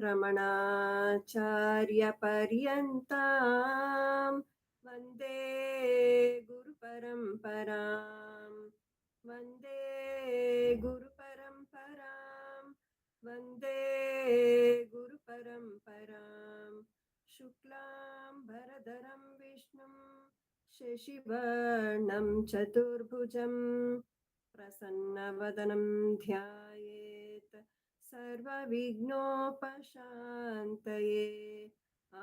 रमणाचार्यपर्यन्तां वन्दे गुरुपरम्परां वन्दे गुरुपरम्परां वन्दे गुरुपरम्परां शुक्लां भरधरं विष्णुं शशिवर्णं चतुर्भुजं प्रसन्नवदनं ध्यायेत् सर्वविघ्नोपशान्तये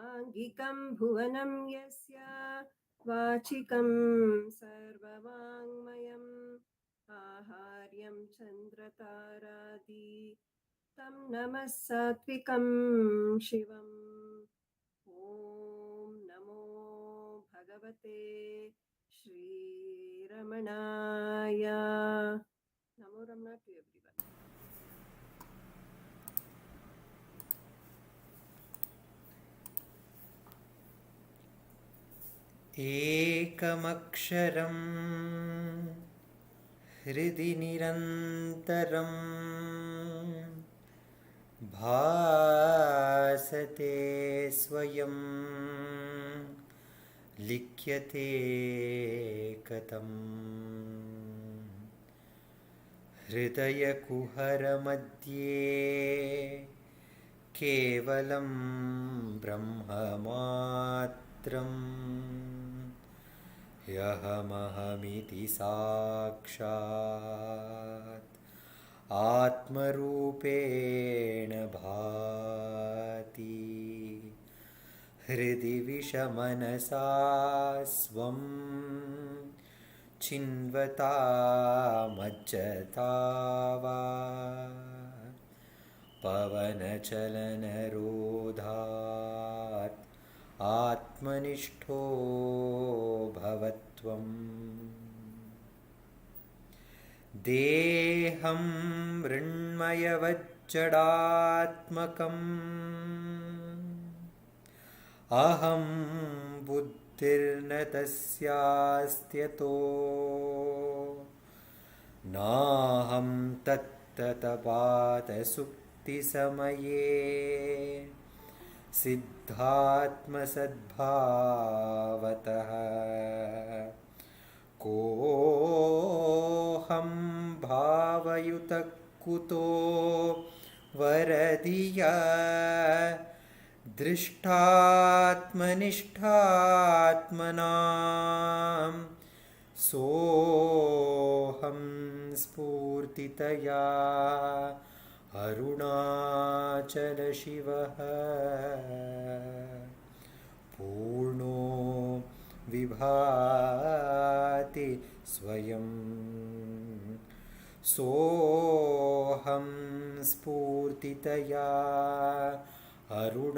आङ्गिकं भुवनं यस्य वाचिकं सर्ववाङ्मयम् आहार्यं चन्द्रतारादि तं नमः सात्विकं शिवम् ॐ नमो भगवते श्रीरमणाय। नमो रमणा टू एवरीवन। एकमक्षरं हृदि निरन्तरं भासते स्वयं लिख्यते कथम् हृदयकुहरमध्ये केवलं ब्रह्ममात्रम् ह्यहमहमिति साक्षात् आत्मरूपेण भाति हृदि विषमनसा स्वं चिन्वता मज्जता वा पवनचलनरोधात् आत्मनिष्ठो भवत्वम् देहं मृण्मयवज्जडात्मकम् अहं बुद्धिर्न तस्यास्त्यतो नाहं तत्ततपातसुप्तिसमये सिद्धात्मसद्भावतः कोऽहं भावयुतः कुतो वरधिया दृष्टात्मनिष्ठात्मनां सोऽहं स्फूर्तितया अरुणाचलशिवः पूर्णो विभाति स्वयं सोऽहं स्फूर्तितया अरुणाचलशिवः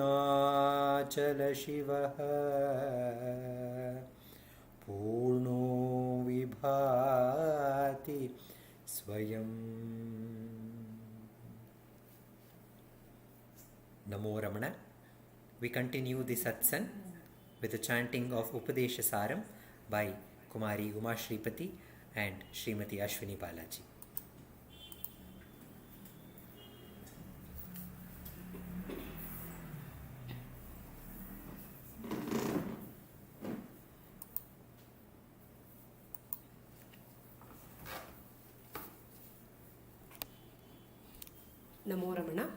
पूर्णो विभाति स्वयं। Namo Ramana. We continue the satsang with the chanting of Upadesa Saram by Kumari Uma Shripati and Srimati Ashwini Balaji. Namo Ramana.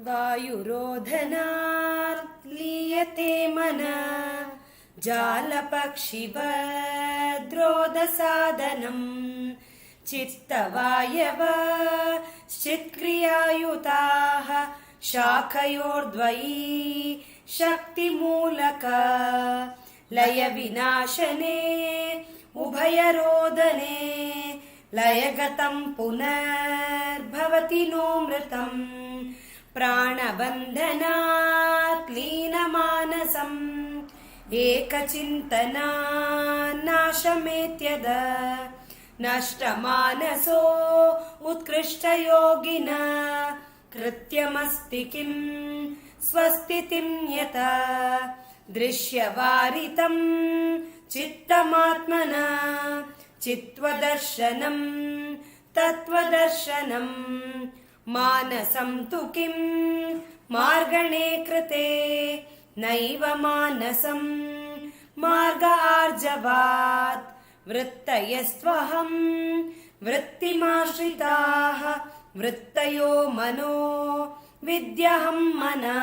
वायुरोधनात् लीयते मना जालपक्षिवद्रोदसादनम् चित्तवायव चित्क्रियायुताः शाखयोर्द्वयी शक्तिमूलक लयविनाशने उभयरोदने लयगतं पुनर्भवति नोऽमृतम् प्राणबन्धनात् लीनमानसम् एकचिन्तनान्नाशमेत्यद नष्टमानसो उत्कृष्टयोगिन कृत्यमस्ति किं स्वस्तितिं यथा दृश्यवारितं चित्तमात्मना चित्वदर्शनं तत्त्वदर्शनं मानसं तु किं मार्गणे कृते नैव मानसं मार्ग आर्जवात् वृत्तयस्त्वहं वृत्तिमाश्रिताः वृत्तयो मनो विद्यहं मना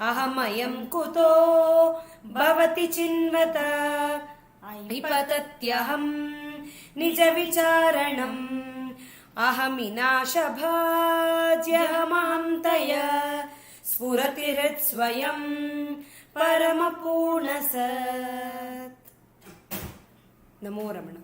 अहमयं कुतो भवति चिन्वत विपतत्यहं निजविचारणम् अहमिनाशभाज्यहमहं तय स्फुरति हृत्स्वयं परमपूर्णसत्. नमो रमण.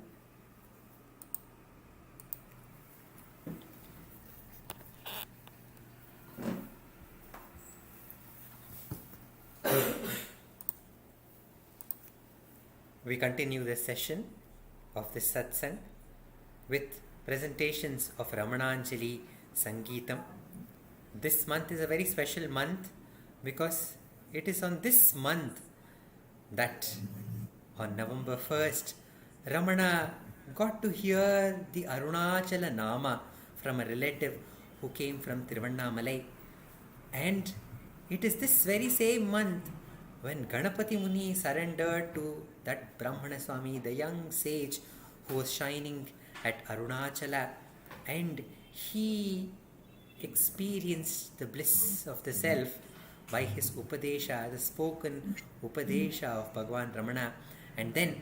We continue this session of this satsang with presentations of Ramananjali Sangeetam. This month is a very special month because it is on this month that on November 1st Ramana got to hear the Arunachala Nama from a relative who came from Tiruvannamalai, and it is this very same month when Ganapati Muni surrendered to that Brahmana Swami, the young sage who was shining at Arunachala, and he experienced the bliss of the self by his Upadesha, the spoken Upadesha of Bhagavan Ramana, and then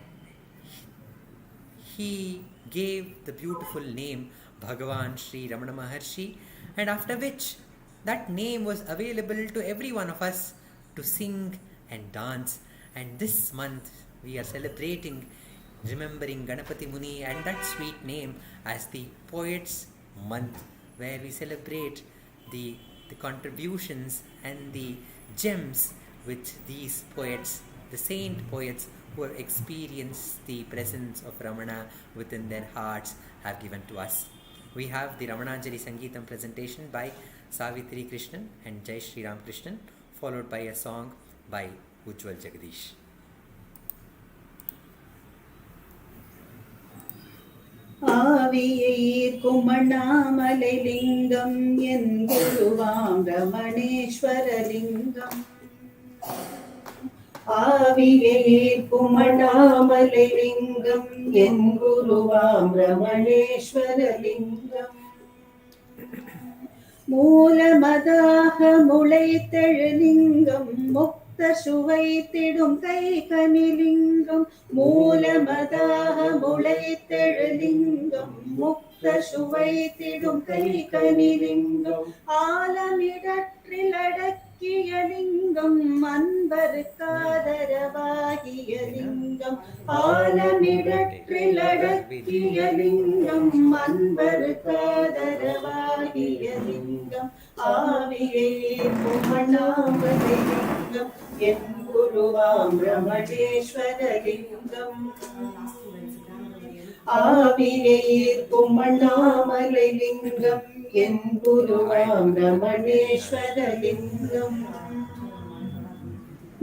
he gave the beautiful name Bhagavan Sri Ramana Maharshi, and after which that name was available to every one of us to sing and dance. And this month we are celebrating, remembering Ganapati Muni and that sweet name as the Poets Month, where we celebrate the contributions and the gems which these poets, the saint poets who have experienced the presence of Ramana within their hearts, have given to us. We have the Ramananjali Sangeetam presentation by Savitri Krishnan and Jayasriram Krishnan, followed by a song by Ujwal Jagadeesh. ஆவியைக்கும் அண்ணாமலைலிங்கம் என் குருவாம் ரமணேஸ்வரலிங்கம். ஆவியைக்கும் அண்ணாமலைலிங்கம் என் குருவாம் ரமணேஸ்வரலிங்கம். மூலமதாக முளைத்தெழுலிங்கம் முக்த சுவைத்திடும் கைகனிலிங்கம். மூலமதாக முளைத்தெழுலிங்கம் முக்த சுவைத்திடும் கைகனிலிங்கம். ஆலமிடற்றில் அடக்கிய லிங்கம் அன்பருக்காதரவாகிய லிங்கம். ஆலமிடற்றில் அடக்கிய லிங்கம் அன்பருக்காதரவாகிய லிங்கம். ஆவியை புமணாமலிங்கம் என் குருவாம் ரமணேஸ்வரலிங்கம். ஆவியை புமணாமலிங்கம் என் குருவாம் ரமணேஸ்வரலிங்கம்.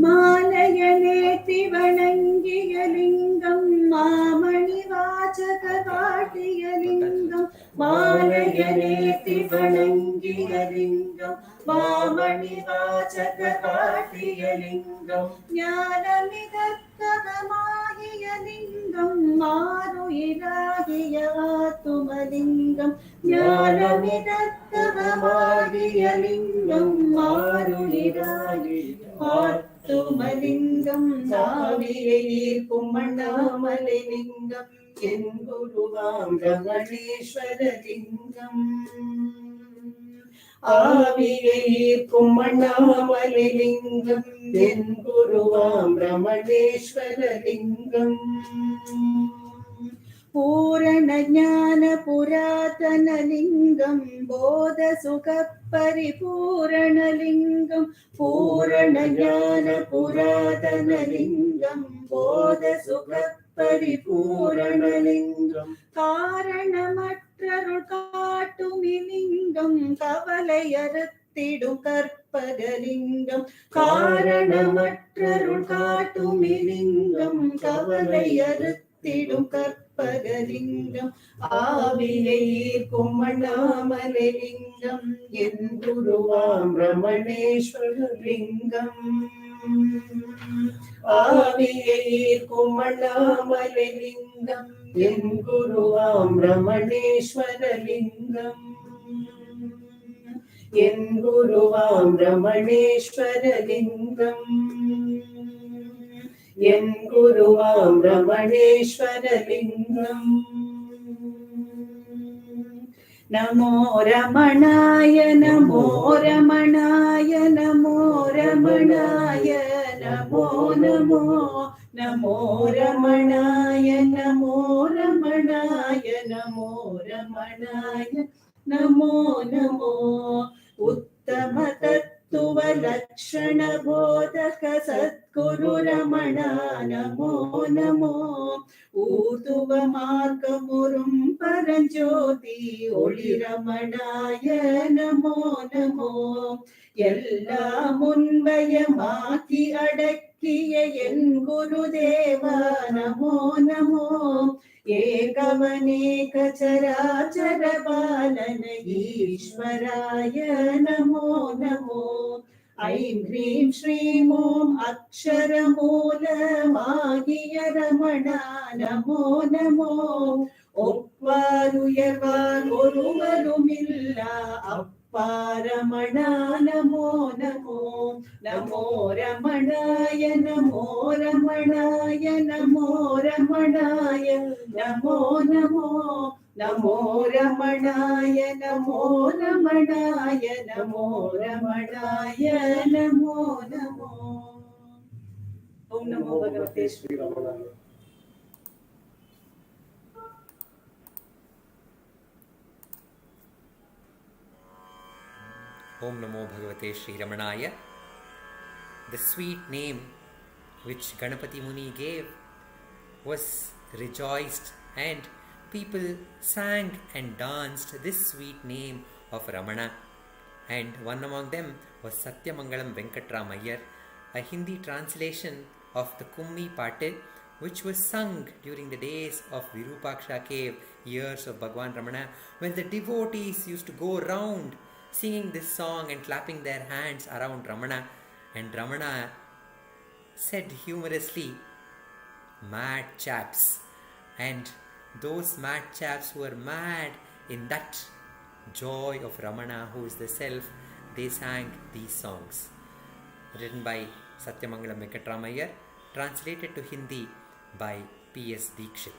மாலையனேத்தி வணங்கிய லிங்கம் மாமணி வாசக காட்டிய லிங்கம். மாலையனேத்தி வணங்கிய லிங்கம் மாமணி வாசக காட்டிய லிங்கம். ஞானமிதத்தகமாகிய லிங்கம் மாருயிராகிய ஆத்துமலிங்கம். ஞானமிதத்தகமாகிய லிங்கம் மாருயிராகிய ஆத்துமலிங்கம். ஆவியை புமணாமலிங்கம் என் குருவாம் ரமணேஸ்வரலிங்கம். ஆவியை புமணாமலிங்கம் என் குருவாம் ரமணேஸ்வரலிங்கம். பூரண ஞான புராதனலிங்கம் போத சுக பரிபூரணலிங்கம். பூரண ஞான புராதனலிங்கம் போத சுக பரிபூரணலிங்கம். காரணமற்றருள் காட்டுமிலிங்கம் கவலையறுத்திடும் கற்பகலிங்கம். காரணமற்றருள் காட்டுமிலிங்கம் கவலையறுத்திடும் கற்பகலிங்கம். கற்பகலிங்கம் ஆவியைக்கும் அண்ணாமலைலிங்கம் என் குருவாம் ரமணேஸ்வரலிங்கம் ஆவியைக்கும் அண்ணாமலைலிங்கம் என் குருவாம் ரமணேஸ்வரலிங்கம் என் குருவாம் ரமணேஸ்வரலிங்கம் என் குருவாம் ரமணேஸ்வரலிங்கம் நமோ ரமணாய நமோ ரமணாய நமோ ரமணாய நமோ நமோ நமோ ரமணாய நமோ ரமணாய நமோ ரமணாய நமோ நமோ உத்தம தத்துவ லக்ஷண போதக சத்குரு ரமணா நமோ நமோ ஊதுவ மார்க்கமுறும் பரஞ்சோதி ஒளி ரமணாய நமோ நமோ எல்லாம் உண்மயமாக்கி அடக்கிய என் குருதேவா நமோ நமோ ஏகவனேக சராச்சர பாலன ஈஸ்வராய நமோ நமோ ஐம் ஹ்ரீம் ஸ்ரீம் ஓம் அக்ஷரமூலமாகிய ரமணா நமோ நமோ ஒப்பாருயர்வார் ஒருவருமில்லா பாரமணா நமோ நமோ நமோ ரமணாய நமோ ரமணாய நமோ ரமணாய நமோ நமோ நமோ ரமணாய நமோ ரமணாய நமோ ரமணாய நமோ நமோ ஓம் நமோ பகவதே Sri ரமணாய Om Namo Bhagavate Sri Ramanaya. The sweet name which Ganapati Muni gave was rejoiced, and people sang and danced this sweet name of Ramana. And one among them was Satyamangalam Venkatramayar, a Hindi translation of the Kummi Pate, which was sung during the days of Virupaksha cave, years of Bhagwan Ramana, when the devotees used to go round singing this song and clapping their hands around Ramana. And Ramana said humorously, mad chaps. And those mad chaps who were mad in that joy of Ramana, who is the self, they sang these songs. Written by Satyamangalam Venkatramayar, translated to Hindi by P.S. Dikshit.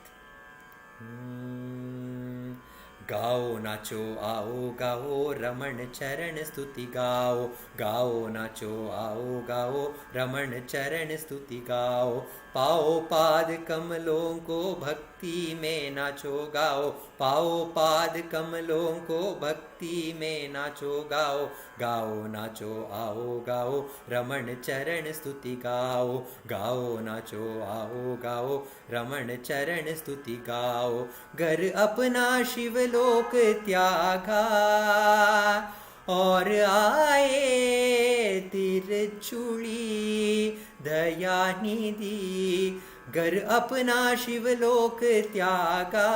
गाओ नाचो आओ गाओ रमण चरण स्तुति गाओ गाओ नाचो आओ गाओ रमण चरण स्तुति गाओ पाओ पाद कमलों को भक्ति में नाचो गाओ पाओ पाद कमलों को भक्ति में नाचो गाओ गाओ नाचो आओ गाओ रमण चरण स्तुति गाओ गाओ नाचो आओ गाओ रमण चरण स्तुति गाओ घर अपना शिवलोक त्यागा और आए तिरछुड़ी दयानिधि घर अपना शिवलोक त्यागा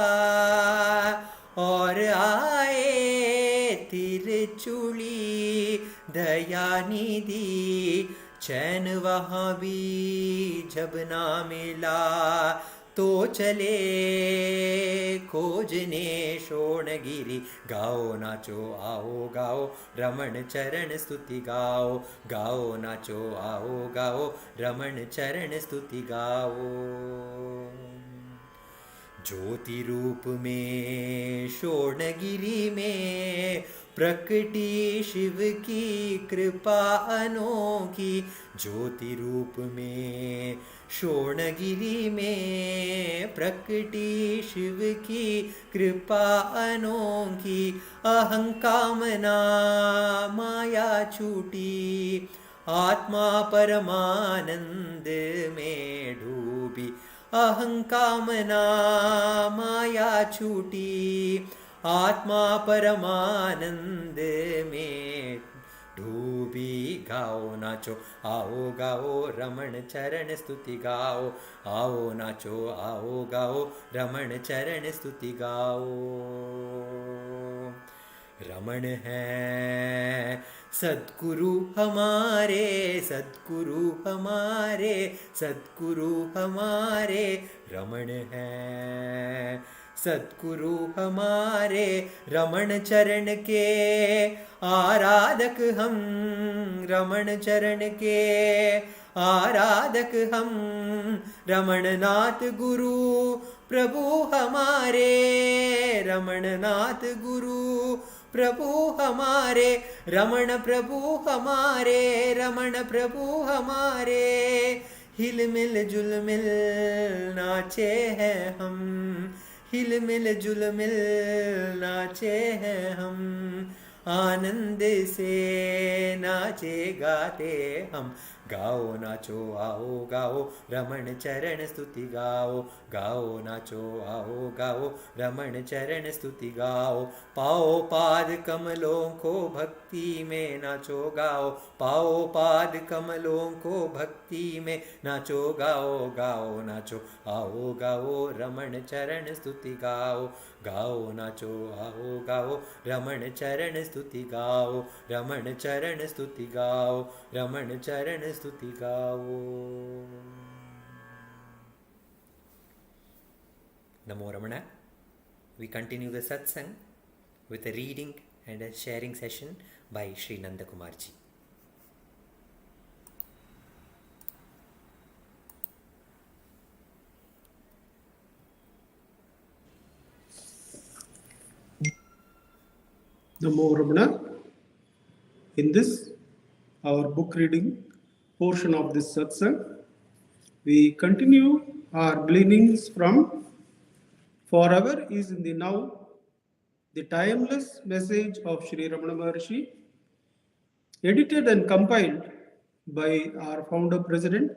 और आए तिरछुड़ी दयानिधि चैन वहाँ भी जब ना मिला तो चले खोजने शोणगिरी गाओ नाचो आओ गाओ रमण चरण स्तुति गाओ गाओ नाचो आओ गाओ रमण चरण स्तुति गाओ ज्योति रूप में शोणगिरी में प्रकटी शिव की कृपा अनोखी ज्योति रूप में शोणगिरी में प्रकटी शिव की कृपा अनोखी अहंकामना माया छूटी आत्मा परमानंद में डूबी अहंकामना माया छूटी आत्मा परमानंद में डूबी भी गाओ नाचो, आओ गाओ रमण चरण स्तुति गाओ, आओ नाचो आओ गाओ रमण चरण स्तुति गाओ। रमण है सद्गुरु हमारे, सद्गुरु हमारे, सद्गुरु हमारे, रमण है सद्गुरु हमारे, रमण चरण के आराधक हम, रमण चरण के आराधक हम, रमणनाथ गुरु प्रभु हमारे, रमणनाथ गुरु प्रभु हमारे, रमण प्रभु हमारे, रमण प्रभु हमारे, हिल मिल जुल मिल नाचे हैं हम, हिल मिल जुल मिल नाचे हैं हम, आनंद से नाचे गाते हम, गाओ नाचो आओ गाओ रमण चरण स्तुति गाओ, गाओ नाचो आओ गाओ रमण चरण स्तुति गाओ, पाओ पाद कमलों को भक्ति में नाचो गाओ, पाओ पाद कमलों को भक्ति में नाचो गाओ, गाओ नाचो आओ गाओ रमण चरण स्तुति गाओ, गाओ नाचो आओ गाओ रमण चरण स्तुति गाओ, रमण चरण स्तुति गाओ, रमण चरण स्तुति गाओ। Namo Ramana. We continue the satsang with a reading and a sharing session by Sri Nandakumarji. Namo Ramana. In this, our book reading portion of this satsang, we continue our gleanings from Forever is in the Now, the timeless message of Sri Ramana Maharshi, edited and compiled by our founder president,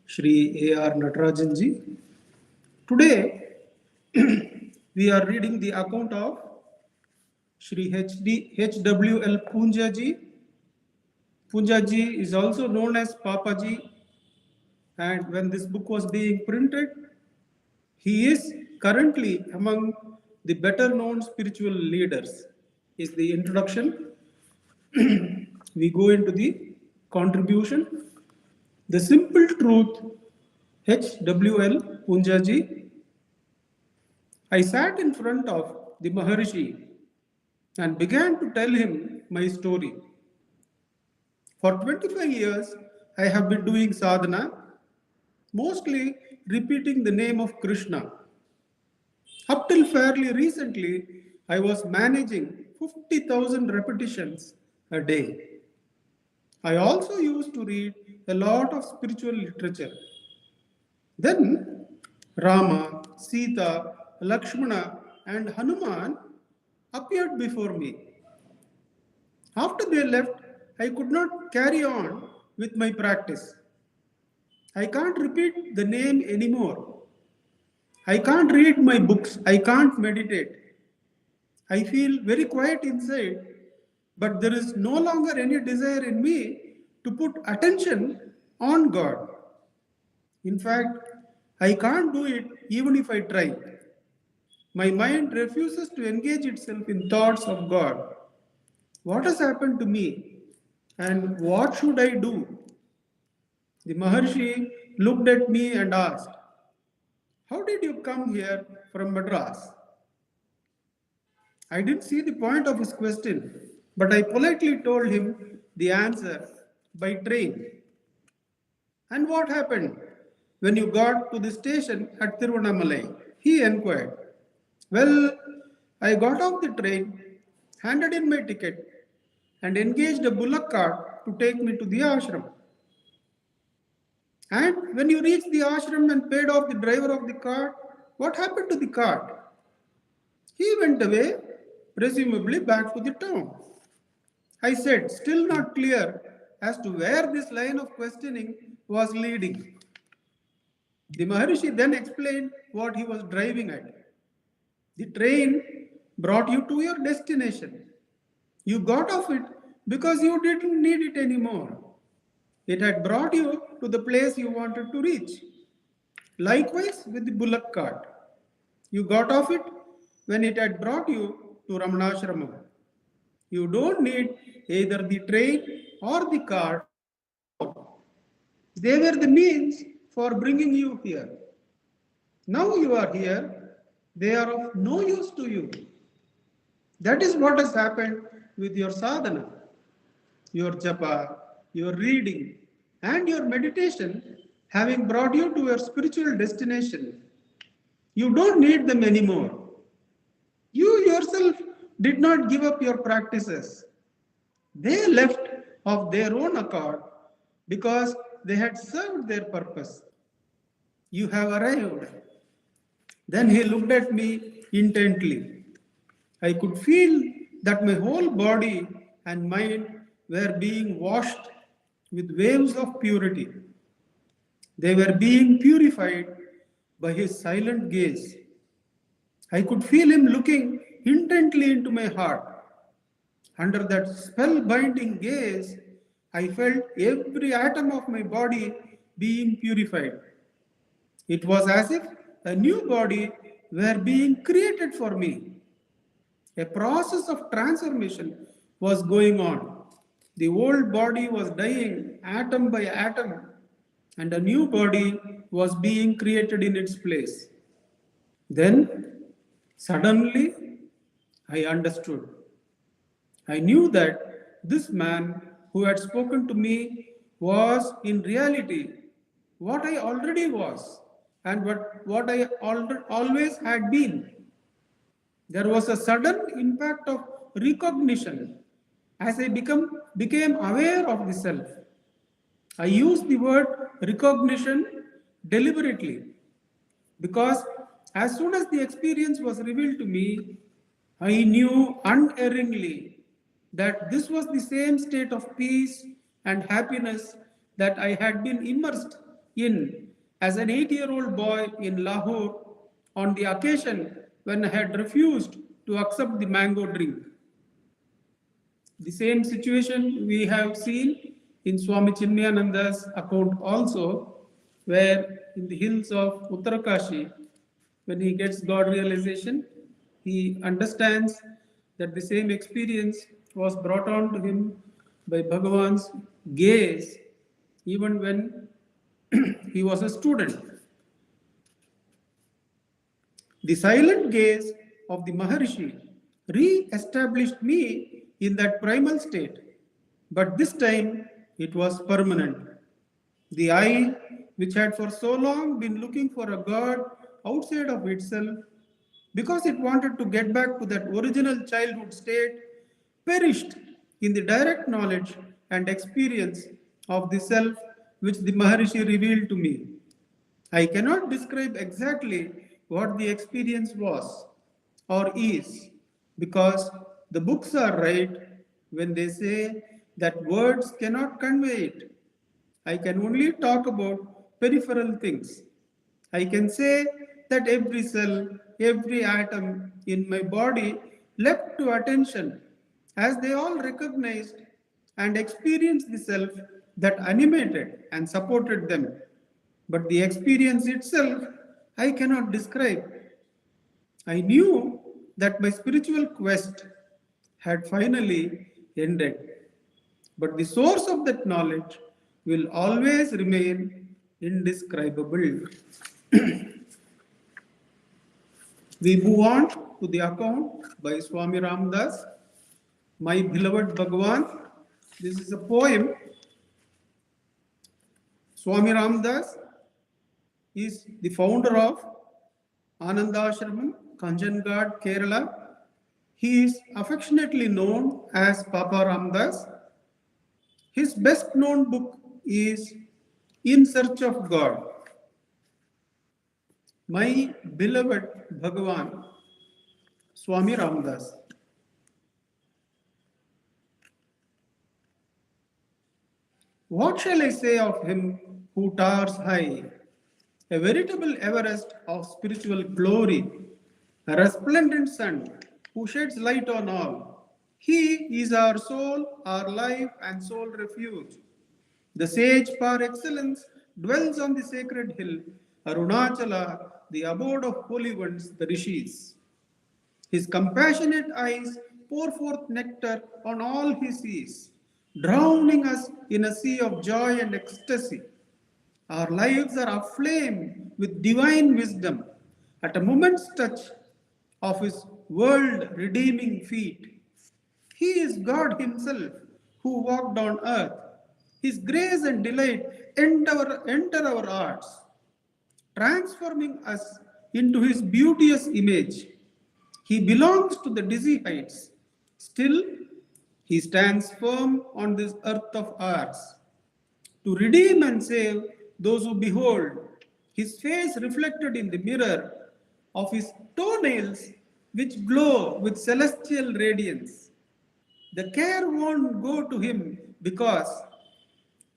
Sri A.R. Natarajanji. Today, we are reading the account of Sri H.W.L. Punjaji. Punjaji is also known as Papaji, and when this book was being printed, he is currently among the better known spiritual leaders, is the introduction. We go into the contribution. The simple truth, H.W.L. Punjaji. I sat in front of the Maharshi and began to tell him my story. For 25 years, I have been doing sadhana, mostly repeating the name of Krishna. Up till fairly recently, I was managing 50,000 repetitions a day. I also used to read a lot of spiritual literature. Then Rama, Sita, Lakshmana, and Hanuman appeared before me. After they left, I could not carry on with my practice. I can't repeat the name anymore. I can't read my books. I can't meditate. I feel very quiet inside, but there is no longer any desire in me to put attention on God. In fact, I can't do it even if I try. My mind refuses to engage itself in thoughts of God. What has happened to me? And what should I do? The Maharshi looked at me and asked, "How did you come here from Madras?" I didn't see the point of his question, but I politely told him the answer: by train. "And what happened when you got to the station at Tiruvannamalai?" he inquired. "Well, I got off the train, handed in my ticket, and engaged a bullock cart to take me to the ashram. And when you reached the ashram and paid off the driver of the cart, what happened to the cart?" "He went away, presumably back to the town." I said, still not clear as to where this line of questioning was leading. The Maharshi then explained what he was driving at. "The train brought you to your destination. You got off it because you didn't need it anymore. It had brought you to the place you wanted to reach. Likewise with the bullock cart. You got off it when it had brought you to Ramanashramam. You don't need either the train or the cart anymore. They were the means for bringing you here. Now you are here, they are of no use to you. That is what has happened with your sadhana, your japa, your reading, and your meditation having brought you to your spiritual destination. You don't need them anymore. You yourself did not give up your practices. They left of their own accord because they had served their purpose. You have arrived. Then he looked at me intently. I could feel that my whole body and mind were being washed with waves of purity. They were being purified by his silent gaze. I could feel him looking intently into my heart. Under that spellbinding gaze, I felt every atom of my body being purified. It was as if a new body were being created for me. A process of transformation was going on. The old body was dying atom by atom, and a new body was being created in its place. Then, suddenly, I understood. I knew that this man who had spoken to me was in reality what I already was and what I always had been. There was a sudden impact of recognition as I became aware of the self. I use the word recognition deliberately because as soon as the experience was revealed to me, I knew unerringly that this was the same state of peace and happiness that I had been immersed in as an 8-year-old boy in Lahore on the occasion when I had refused to accept the mango drink. The same situation we have seen in Swami Chinmayananda's account also, where in the hills of Uttarakashi, when he gets God realization, he understands that the same experience was brought on to him by Bhagavan's gaze, even when he was a student. The silent gaze of the Maharishi re-established me in that primal state, but this time it was permanent. The eye, which had for so long been looking for a God outside of itself, because it wanted to get back to that original childhood state, perished in the direct knowledge and experience of the self which the Maharishi revealed to me. I cannot describe exactly what the experience was or is, because the books are right when they say that words cannot convey it. I can only talk about peripheral things. I can say that every cell, every atom in my body leapt to attention as they all recognized and experienced the self that animated and supported them. But the experience itself I cannot describe. I knew that my spiritual quest had finally ended. But the source of that knowledge will always remain indescribable. We move on to the account by Swami Ramdas, My Beloved Bhagavan. This is a poem. Swami Ramdas is the founder of Anandashramam, Kanchangarh, Kerala. He is affectionately known as Papa Ramdas. His best known book is In Search of God. My Beloved Bhagavan, Swami Ramdas. What shall I say of him who towers high? A veritable Everest of spiritual glory, a resplendent sun who sheds light on all. He is our soul, our life and soul refuge. The sage par excellence dwells on the sacred hill, Arunachala, the abode of holy ones, the rishis. His compassionate eyes pour forth nectar on all he sees, drowning us in a sea of joy and ecstasy. Our lives are aflame with divine wisdom at a moment's touch of his world redeeming feet. He is God himself who walked on earth. His grace and delight enter our hearts, transforming us into his beauteous image. He belongs to the dizzy heights. Still, he stands firm on this earth of ours to redeem and save those who behold his face reflected in the mirror of his toenails, which glow with celestial radiance. The care won't go to him because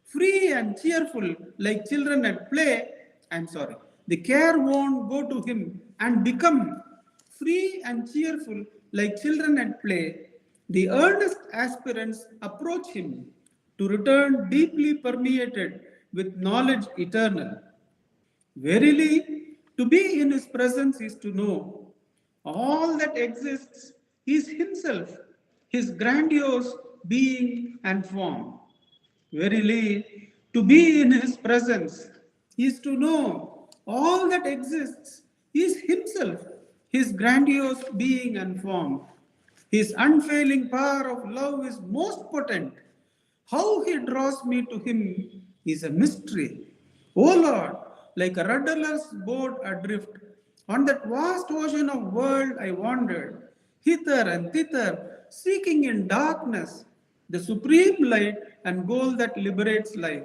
free and cheerful like children at play, the care won't go to him and become free and cheerful like children at play. The earnest aspirants approach him to return deeply permeated with knowledge eternal. Verily, to be in his presence is to know all that exists is himself, his grandiose being and form. Verily, to be in his presence is to know all that exists is himself, his grandiose being and form. His unfailing power of love is most potent. How he draws me to him is a mystery. O Lord, like a rudderless boat adrift, on that vast ocean of world I wandered, hither and thither, seeking in darkness the supreme light and goal that liberates life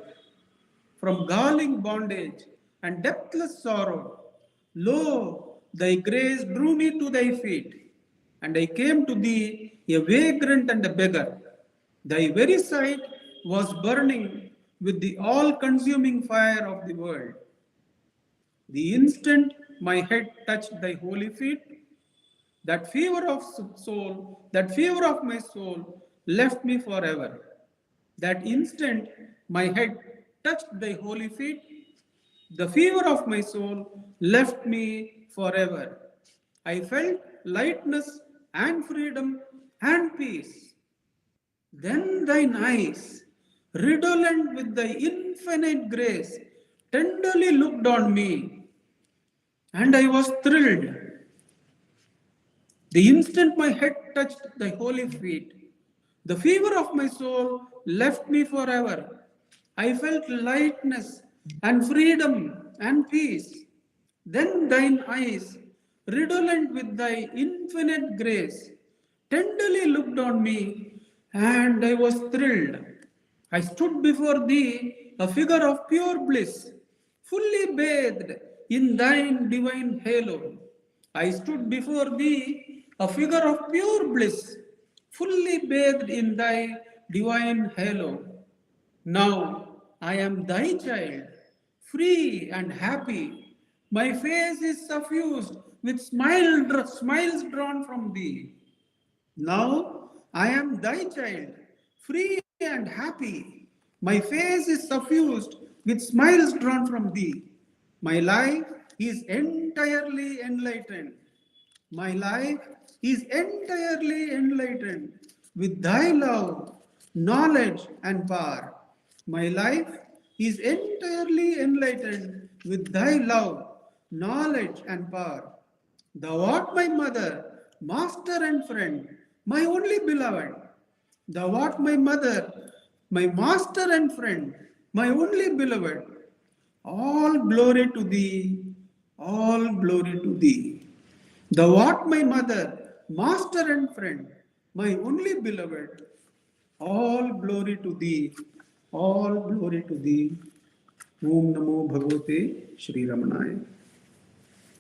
from galling bondage and depthless sorrow. Lo, thy grace drew me to thy feet, and I came to thee a vagrant and a beggar. Thy very sight was burning with the all-consuming fire of the world. The instant my head touched thy holy feet, that fever of my soul left me forever. That instant my head touched thy holy feet, the fever of my soul left me forever. I felt lightness and freedom and peace. Then thine eyes, redolent with thy infinite grace, tenderly looked on me, and I was thrilled. The instant my head touched thy holy feet, the fever of my soul left me forever. I felt lightness and freedom and peace. Then thine eyes, redolent with thy infinite grace, tenderly looked on me, and I was thrilled. I stood before thee, a figure of pure bliss, fully bathed in thine divine halo. I stood before thee, a figure of pure bliss, fully bathed in thy divine halo. Now I am thy child, free and happy. My face is suffused with smiles drawn from thee. Now I am thy child, free and happy. My face is suffused with smiles drawn from thee. My life is entirely enlightened. My life is entirely enlightened with thy love, knowledge, and power. My life is entirely enlightened with thy love, knowledge, and power. Thou art my mother, master, and friend, my only beloved. Thou art my mother, my master and friend, my only beloved. All glory to thee, all glory to thee. Thou art my mother, master and friend, my only beloved. All glory to thee, all glory to thee. Om Namo Bhagavate Shri Ramanaya.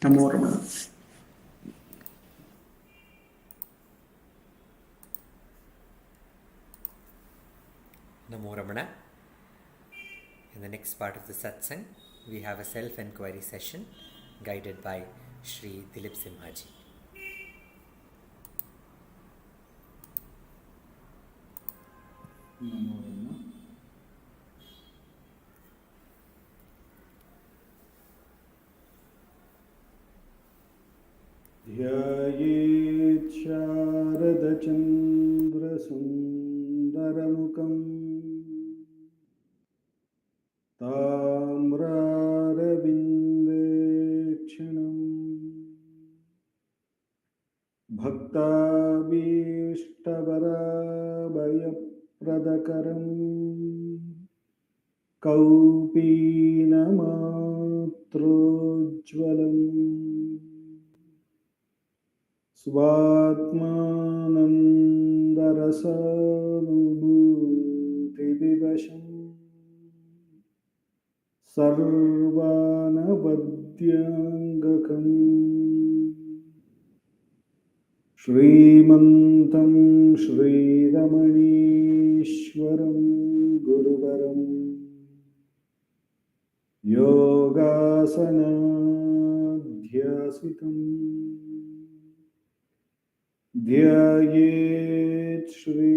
Namo Ramana. Namo Ramana. In the next part of the satsang, we have a self-enquiry session guided by Shri Dileep Simha ji. ध्यायेत् शारदचन्द्रसुन्दरमुखम् ताम्रारविन्देक्षणम् भक्ताभीष्टवराभयप्रदकरम् कौपीनमात्रोज्ज्वलम् स्वात्मानन्दरसानुभूतिविवशम् सर्वानवद्याङ्गकम् श्रीमन्तं श्रीरमणीश्वरं गुरुवरं योगासनाध्यासितम् ध्यायेत् श्रीरमणीश्वरम्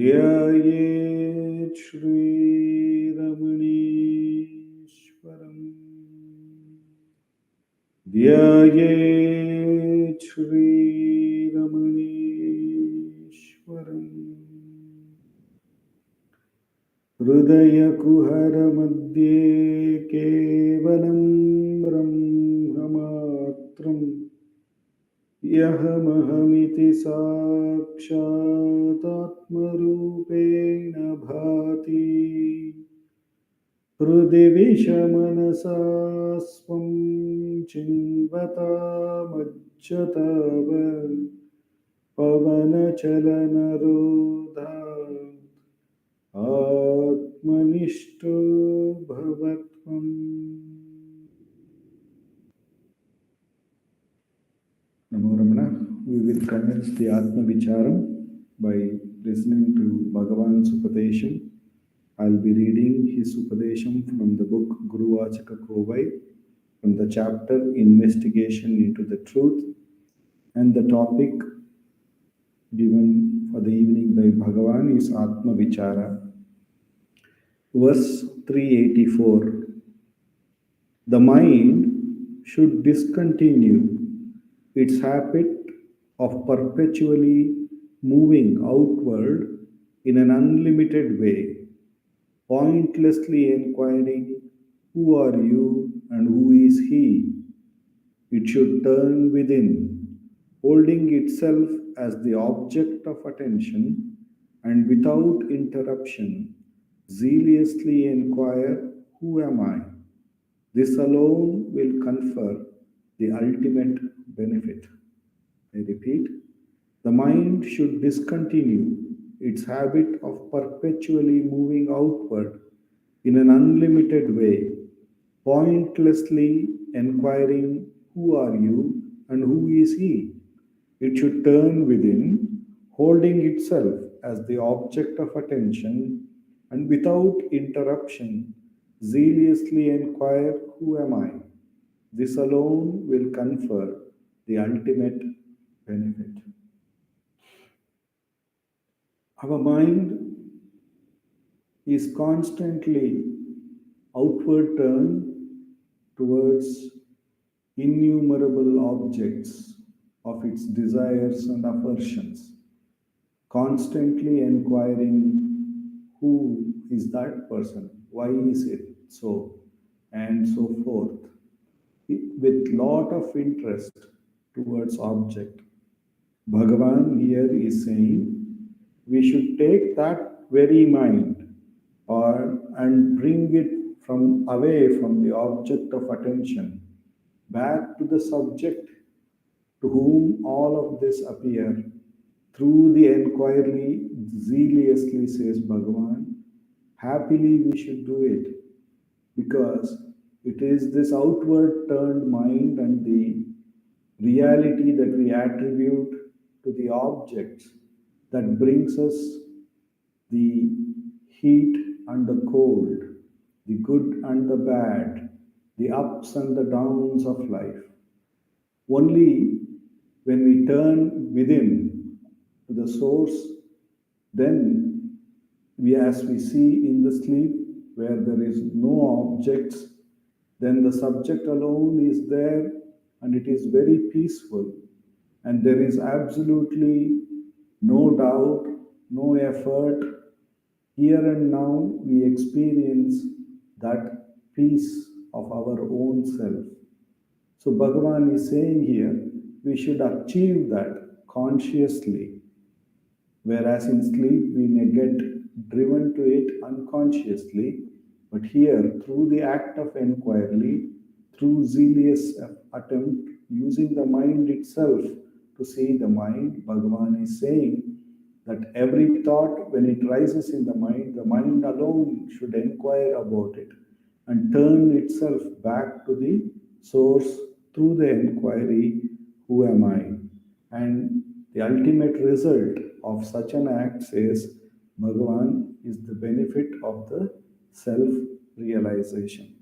ध्यायेत् श्रीरमणीश्वरम् ध्यायेत् श्रीरमणीश्वरम् हृदयकुहरमध्ये केवलं ब्रह्ममात्रम् यहमहमिति साक्षादात्मरूपेण भाति हृदि विषमनसा स्वं चिन्वतामज्जतावत् पवनचलनरोधात् आत्मनिष्ठो भवत्वम्. Namo Ramana. We will commence the Atma Vicharam by listening to Bhagavan's Upadesham. I'll be reading his Upadesham from the book Guru Vachaka Kovai, from the chapter Investigation into the Truth, and the topic given for the evening by Bhagavan is Atma Vichara. Verse 384. The mind should discontinue its habit of perpetually moving outward in an unlimited way, pointlessly inquiring, who are you and who is he? It should turn within, holding itself as the object of attention, and without interruption, zealously inquire, who am I? This alone will confer the ultimate benefit. I repeat, the mind should discontinue its habit of perpetually moving outward in an unlimited way, pointlessly inquiring, who are you and who is he? It should turn within, holding itself as the object of attention, and without interruption, zealously inquire, who am I? This alone will confer the ultimate benefit. Our mind is constantly outward turned towards innumerable objects of its desires and aversions, constantly inquiring, who is that person? Why is it so? And so forth, with lot of interest towards object. Bhagavan here is saying we should take that very mind and bring it from away from the object of attention back to the subject to whom all of this appear through the inquiry zealously, says Bhagavan. Happily we should do it, because it is this outward turned mind and the reality that we attribute to the objects that brings us the heat and the cold, the good and the bad, the ups and the downs of life. Only When we turn within to the source, then as we see in the sleep, where there is no objects, then the subject alone is there and it is very peaceful. And there is absolutely no doubt, no effort. Here and now, we experience that peace of our own self. So, Bhagavan is saying here, we should achieve that consciously, whereas in sleep we may get driven to it unconsciously. But here, through the act of inquiry, through zealous attempt, using the mind itself to see the mind, Bhagavan is saying that every thought, when it rises in the mind alone should inquire about it and turn itself back to the source through the inquiry, who am I? And the ultimate result of such an act, says Bhagavan, is the benefit of the self realization.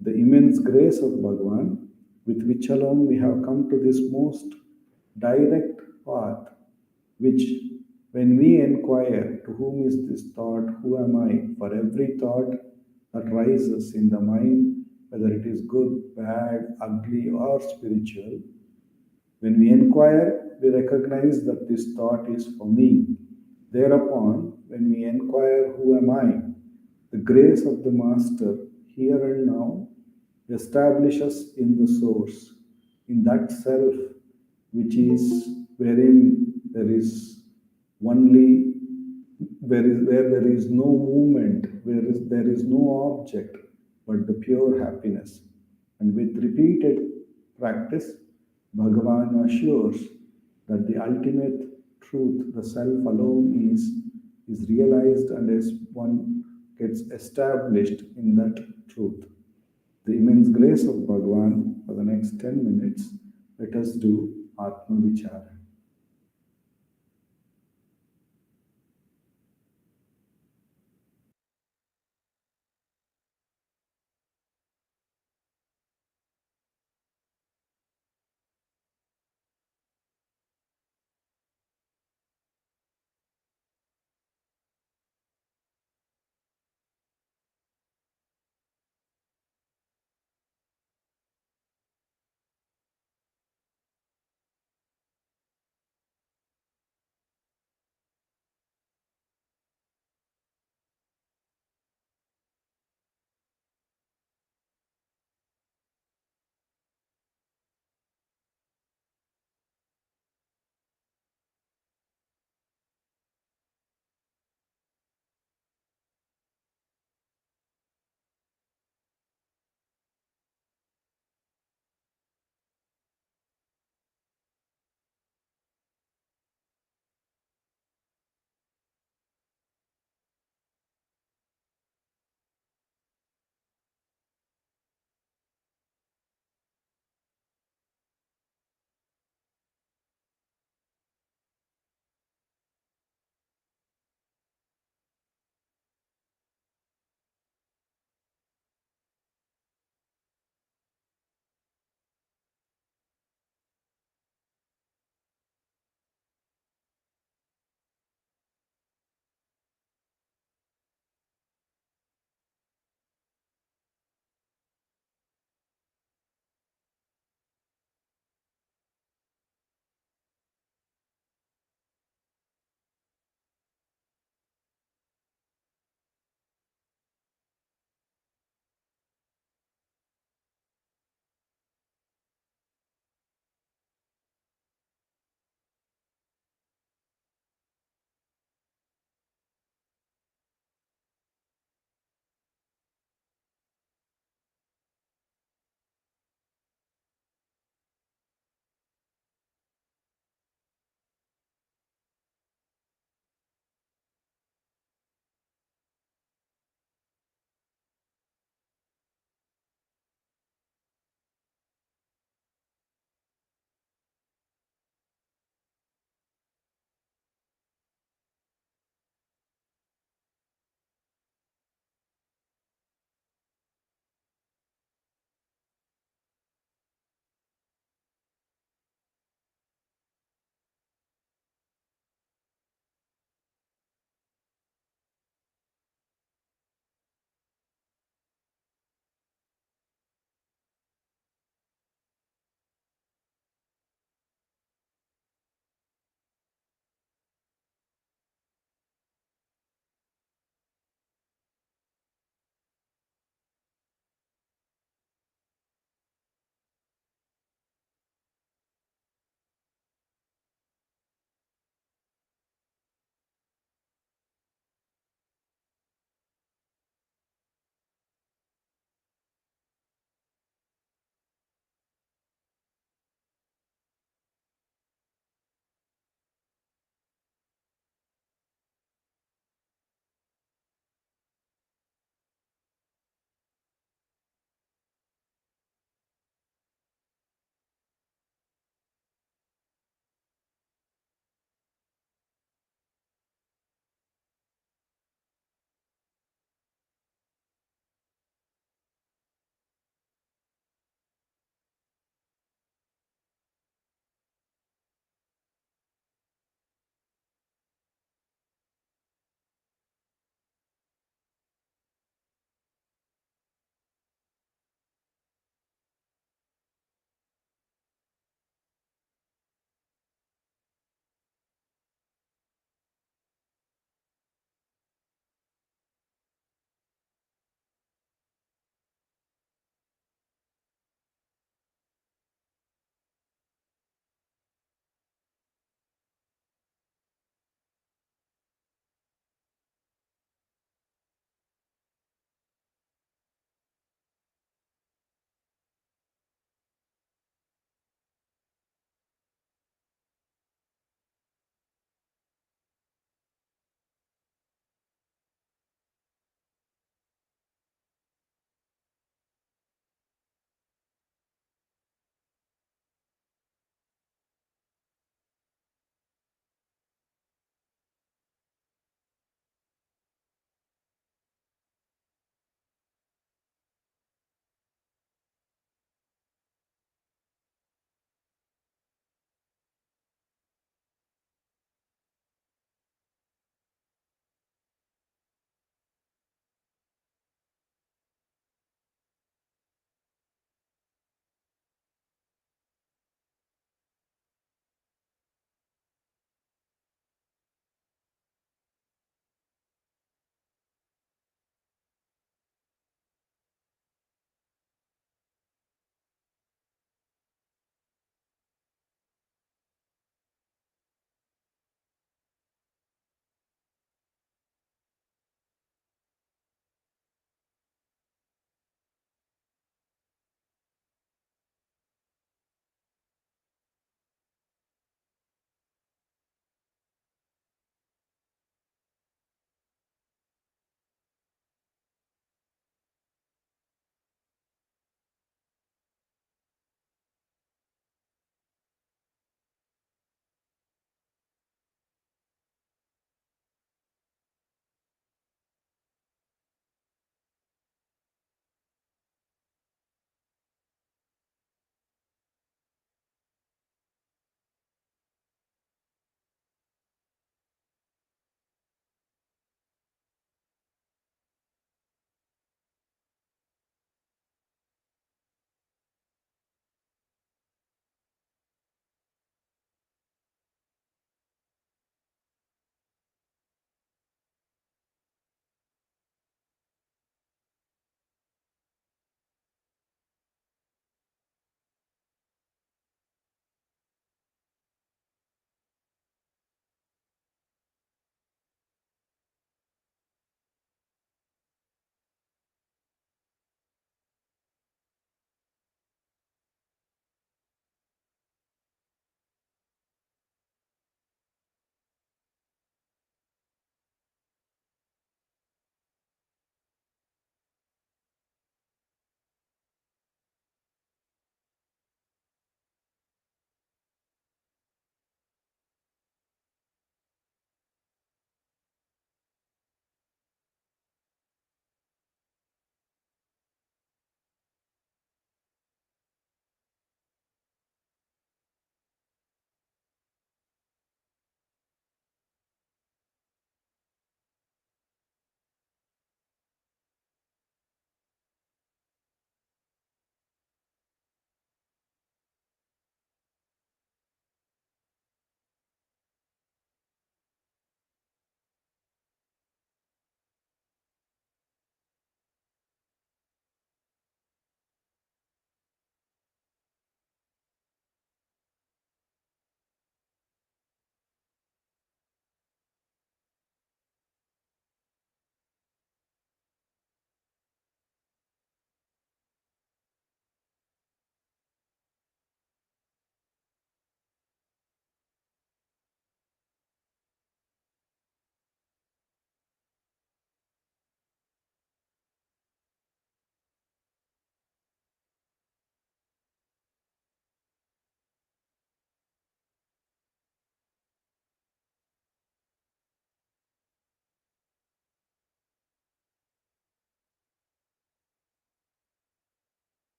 The immense grace of Bhagavan, with which alone we have come to this most direct path, which when we inquire to whom is this thought, who am I, for every thought that rises in the mind, whether it is good, bad, ugly, or spiritual, when we inquire, we recognize that this thought is for me. Thereupon, when we inquire, who am I, the grace of the Master here and now establishes in the source, in that self which is wherein there is only where there is no movement, there is no object, but the pure happiness. And with repeated practice, Bhagavan assures that the ultimate truth, the self alone, is realized, and as one gets established in that truth. The immense grace of Bhagavan. For the next 10 minutes, let us do Atma Vichara.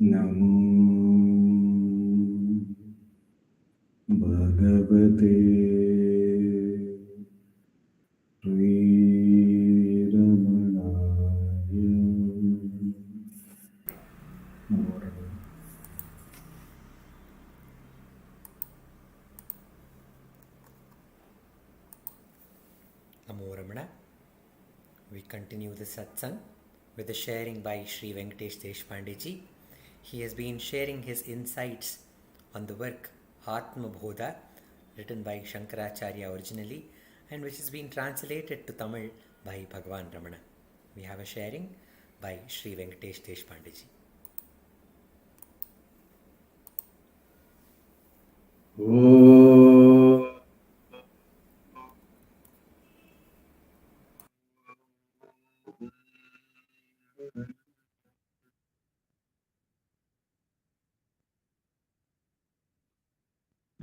Namo Bhagavate Sri Ramanaya. Namo Ramana. We continue the satsang with the sharing by Sri Venkatesh Deshpande ji. He has been sharing his insights on the work Atma Bodha, written by Shankaracharya originally, and which has been translated to Tamil by Bhagavan Ramana. We have a sharing by Sri Venkatesh Deshpande ji.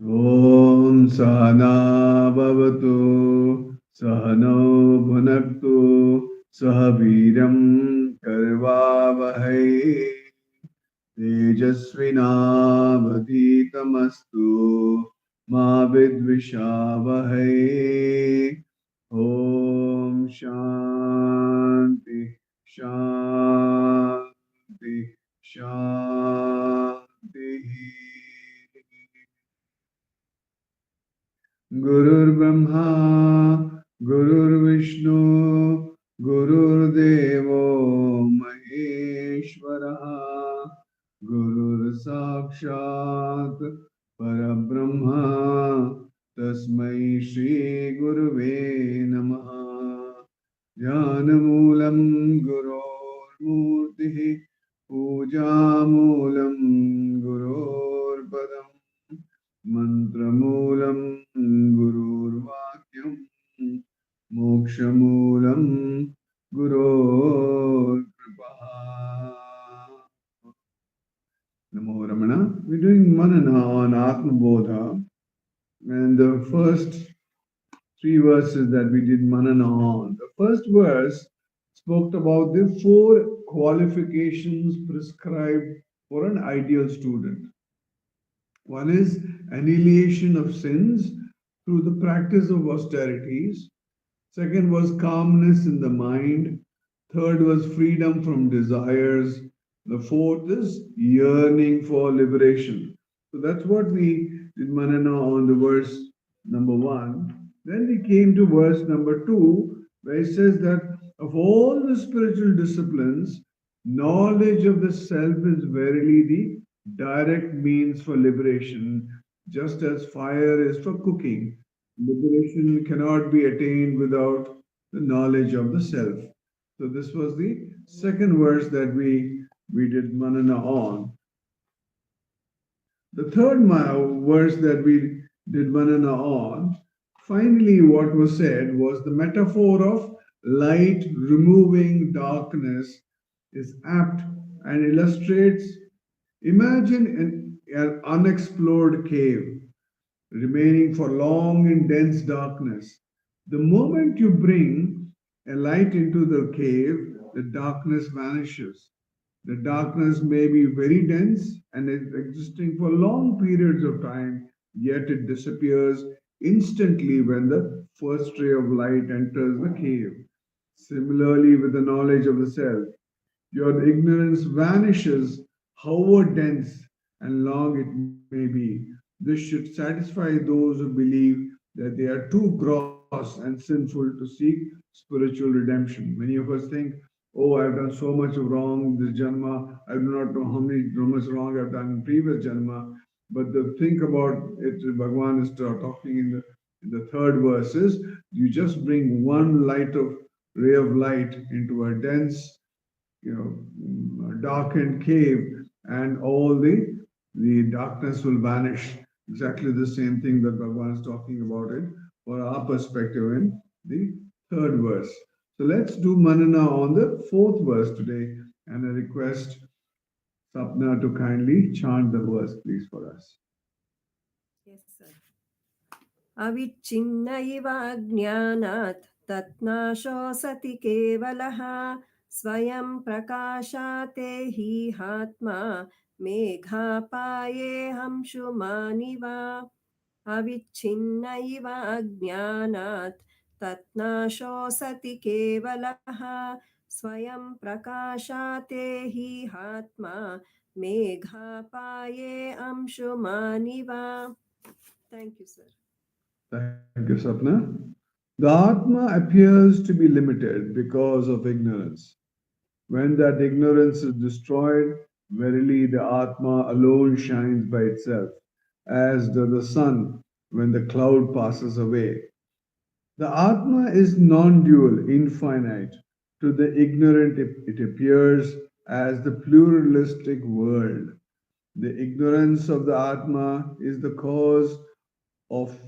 Om Sahana Bhavatu Sahano Bhunaktu Sahaviram Karvavahai Tejasvinavaditamastu Ma Vidvishavahai. Om Shanti Shanti Shanti. Gurur Brahma, Gurur Vishnu, Gurur Devo Maheshwara, Gurur Sakshat Parabrahma, Tasmai Shri Guruve Namaha. Jnanamulam Gurur Murtihi, Pujamulam Gurur Padam, Mantramulam Gururvakyam, Mokshamulam Gurur Kripa. Namo Ramana. We're doing Manana on Atma Bodha, and the first three verses that we did Manana on. The first verse spoke about the four qualifications prescribed for an ideal student. One is annihilation of sins through the practice of austerities. Second was calmness in the mind. Third was freedom from desires. The fourth is yearning for liberation. So that's what we did Manana on the verse number 1. Then we came to verse number 2, where it says that of all the spiritual disciplines, knowledge of the self is verily the direct means for liberation, just as fire is for cooking. Liberation cannot be attained without the knowledge of the self. So this was the second verse that we did Manana on. The third verse that we did Manana on, finally what was said was the metaphor of light removing darkness is apt and illustrates. Imagine an unexplored cave remaining for long in dense darkness. The moment you bring a light into the cave, the darkness vanishes. The darkness may be very dense and is existing for long periods of time, yet it disappears instantly when the first ray of light enters the cave. Similarly, with the knowledge of the self, your ignorance vanishes, however dense and long it may be. This should satisfy those who believe that they are too gross and sinful to seek spiritual redemption. Many of us think, oh, I've done so much of wrong this janma, I do not know how much wrong I've done in previous janma. But the think about it, Bhagavan is talking in the third verse is, you just bring one ray of light into a dense, darkened cave, and all the darkness will vanish. Exactly the same thing that Bhagavan is talking about it for our perspective in the third verse. So let's do Manana on the fourth verse today, and I request Sapna to kindly chant the verse, please, for us. Yes, sir. Avichinna iva jnanat तत्नाशो सति केवलः स्वयं प्रकाशाते हि आत्मा मेघापाये हंसुमानिव अविच्छिन्न इव अज्ञानात् तत्नाशो सति केवलः स्वयं प्रकाशाते हि आत्मा मेघापाये अंशुमानिव. Thank you, sir. Thank you, Sapna. The Atma appears to be limited because of ignorance. When that ignorance is destroyed, verily the Atma alone shines by itself, as does the sun when the cloud passes away. The Atma is non-dual, infinite. To the ignorant, it appears as the pluralistic world. The ignorance of the Atma is the cause of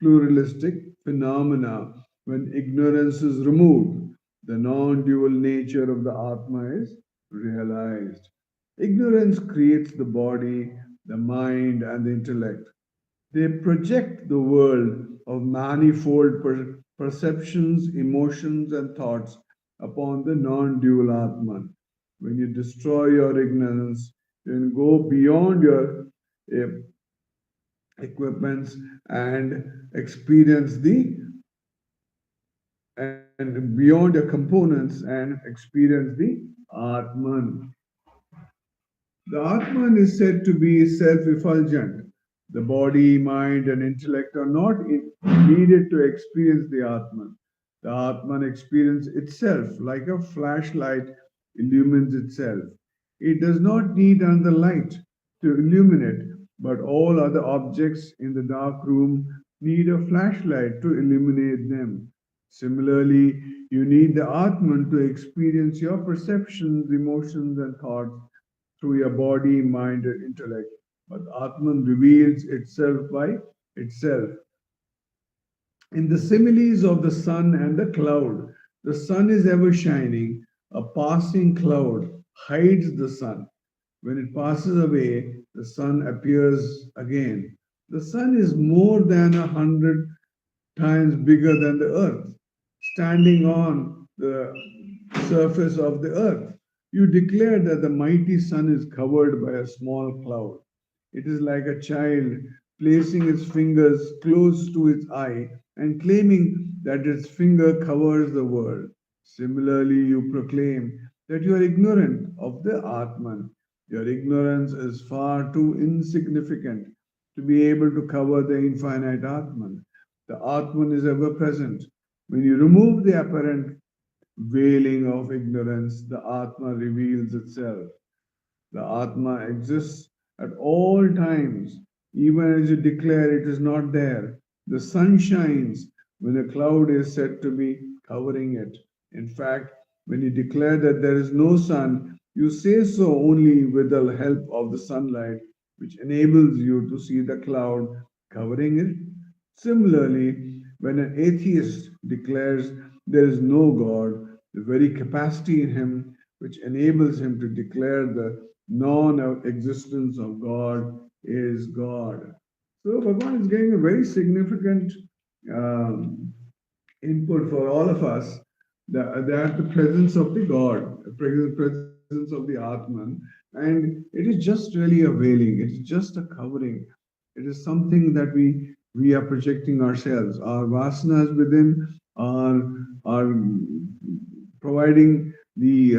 pluralistic phenomena. When ignorance is removed, the non-dual nature of the Atma is realized. Ignorance creates the body, the mind, and the intellect. They project the world of manifold perceptions, emotions, and thoughts upon the non-dual Atman. When you destroy your ignorance, you can go beyond your equipments and experience and beyond your components and experience the Atman. The Atman is said to be self-effulgent. The body, mind, and intellect are not needed to experience the Atman. The Atman experiences itself like a flashlight illumines itself. It does not need another light to illuminate, but all other objects in the dark room need a flashlight to illuminate them. Similarly, you need the Atman to experience your perceptions, emotions, and thoughts through your body, mind, and intellect. But Atman reveals itself by itself. In the similes of the sun and the cloud, the sun is ever shining. A passing cloud hides the sun. When it passes away, the sun appears again. The sun is more than 100 times bigger than the earth, standing on the surface of the earth. You declare that the mighty sun is covered by a small cloud. It is like a child placing its fingers close to its eye and claiming that its finger covers the world. Similarly, you proclaim that you are ignorant of the Atman. Your ignorance is far too insignificant to be able to cover the infinite Atman. The Atman is ever present. When you remove the apparent veiling of ignorance, the Atma reveals itself. The Atma exists at all times, even as you declare it is not there. The sun shines when a cloud is said to be covering it. In fact, when you declare that there is no sun, you say so only with the help of the sunlight, which enables you to see the cloud covering it. Similarly, when an atheist declares there is no God, the very capacity in him which enables him to declare the non-existence of God is God. So Bhagavan is giving a very significant input for all of us that the presence of the God, the presence of the Atman, and it is just really a veiling, it is just a covering. It is something that we are projecting ourselves. Our vasanas within are providing the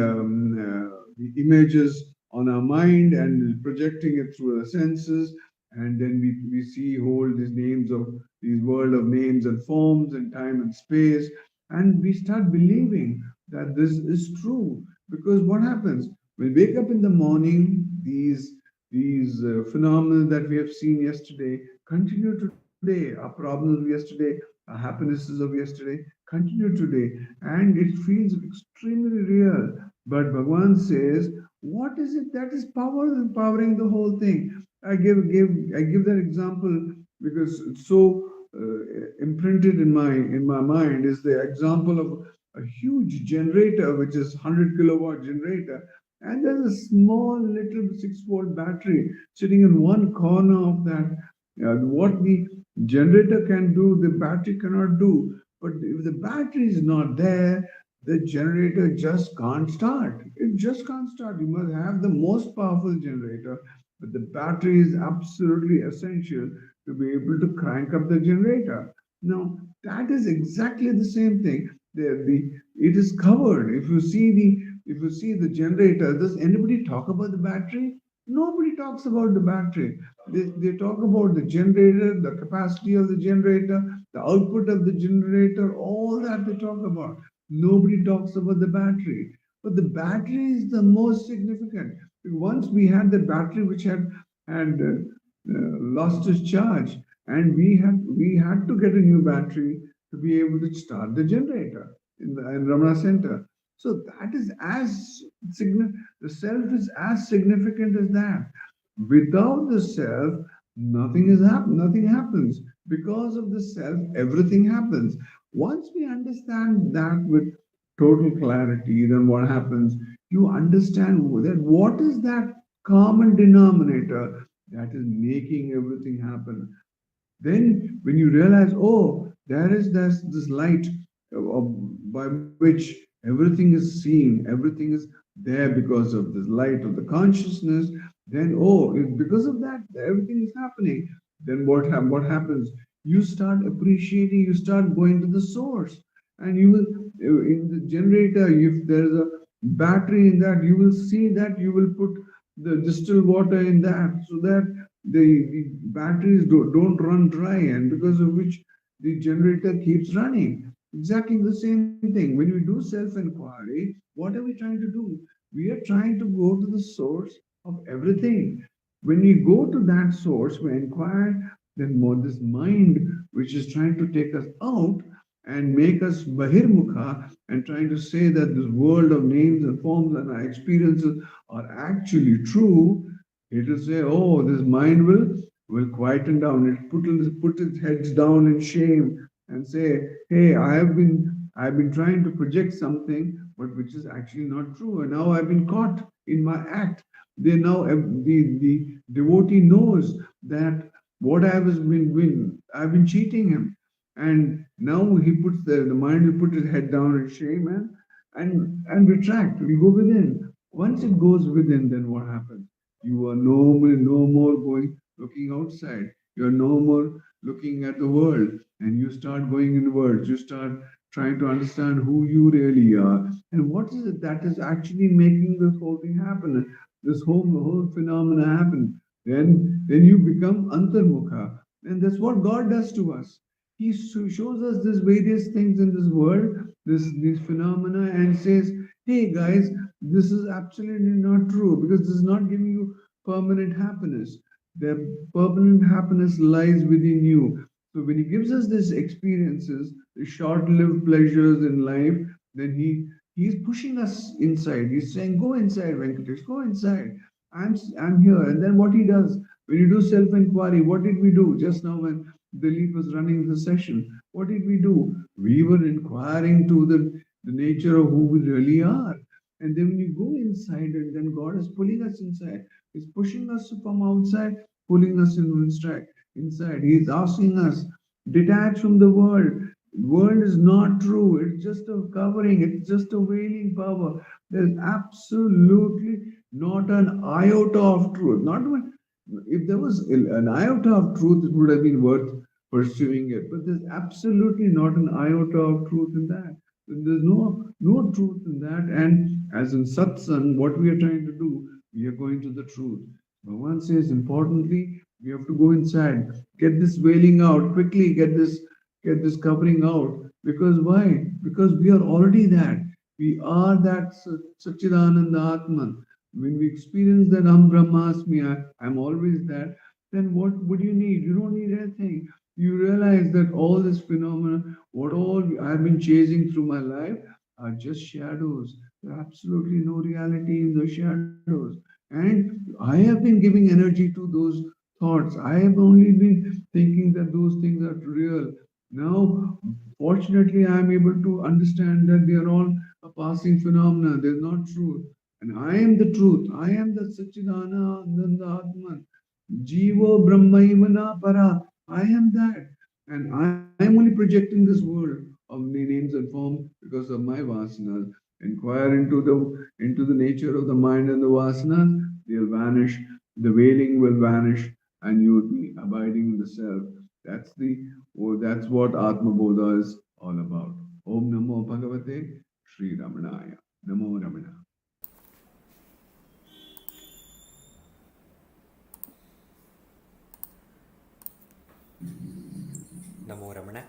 images on our mind and projecting it through the senses, and then we see hold these names of these world of names and forms and time and space, and we start believing that this is true. Because what happens when we wake up in the morning, these phenomena that we have seen yesterday continue today. Our problems of yesterday, our happinesses of yesterday continue today, and it feels extremely real. But Bhagavan says, what is it that is powering the whole thing? I give that example because it's so imprinted in my mind. Is the example of a huge generator, which is 100 kilowatt generator, and there's a small little 6-volt battery sitting in one corner of that. What we Generator can do, the battery cannot do. But if the battery is not there, the generator just can't start. It just can't start. You must have the most powerful generator, but the battery is absolutely essential to be able to crank up the generator. Now, that is exactly the same thing. It is covered. If you see the generator, does anybody talk about the battery? Nobody talks about the battery. They talk about the generator, the capacity of the generator, the output of the generator, all that they talk about. Nobody talks about the battery. But the battery is the most significant. Once we had the battery which had lost its charge, and we had to get a new battery to be able to start the generator in Ramanacentre. So that is as significant. The self is as significant as that. Without the self, nothing happens. Because of the self, everything happens. Once we understand that with total clarity, then what happens? You understand that what is that common denominator that is making everything happen. Then, when you realize, oh, there is this light by which everything is seen, everything is there because of this light of the consciousness, then, oh, because of that, everything is happening. Then what happens? You start appreciating, you start going to the source, and you will, in the generator, if there is a battery in that, you will see that you will put the distilled water in that so that the batteries don't run dry, and because of which the generator keeps running. Exactly the same thing. When we do self-enquiry, what are we trying to do? We are trying to go to the source of everything. When we go to that source, we inquire, then more this mind which is trying to take us out and make us bahirmukha and trying to say that this world of names and forms and our experiences are actually true, it will say, oh, this mind will quieten down. It put its heads down in shame and say, hey, I've been trying to project something, but which is actually not true. And now I've been caught in my act. The devotee knows that what I've been cheating him. And now he puts the mind will put his head down in shame and retract, will go within. Once it goes within, then what happens? You are no more going looking outside. You are no more looking at the world, and you start going inwards. You start trying to understand who you really are and what is it that is actually making this whole thing happen, this whole phenomena happen. Then you become antarmukha, and that's what God does to us. He shows us these various things in this world, these phenomena, and says, hey guys, this is absolutely not true because this is not giving you permanent happiness. The permanent happiness lies within you. So when he gives us these experiences, the short-lived pleasures in life, then he's pushing us inside. He's saying, go inside, Venkatesh, go inside. I'm here. And then what he does, when you do self-inquiry, what did we do just now when Dileep was running the session? What did we do? We were inquiring to the nature of who we really are. And then when you go inside, and then God is pulling us inside. He's pushing us from outside, pulling us inside. He's asking us, detach from the world. The world is not true. It's just a covering. It's just a veiling power. There's absolutely not an iota of truth. Not one. If there was an iota of truth, it would have been worth pursuing it. But there's absolutely not an iota of truth in that. There's no truth in that. And as in satsang, what we are trying to do, we are going to the truth. Bhagavan says, importantly, we have to go inside, get this veiling out, quickly get this covering out. Because why? Because we are already that. We are that Satchidananda Atman. When we experience that Aham Brahmasmi, I'm always that, then what do you need? You don't need anything. You realize that all this phenomena, what all I've been chasing through my life, are just shadows. There's absolutely no reality in those shadows. And I have been giving energy to those thoughts. I have only been thinking that those things are real. Now, fortunately, I am able to understand that they are all a passing phenomena. They're not truth. And I am the truth. I am the Satchidananda Atman. Jivo Brahmaimana Para. I am that. And I am only projecting this world of names and forms because of my vasanas. Inquire into the nature of the mind and the vasanas, they'll vanish, the veiling will vanish, and you would be abiding in the self. That's what Atma Bodha is all about. Om Namo Bhagavate Sri Ramanaya. Namo Ramana. Namo Ramana.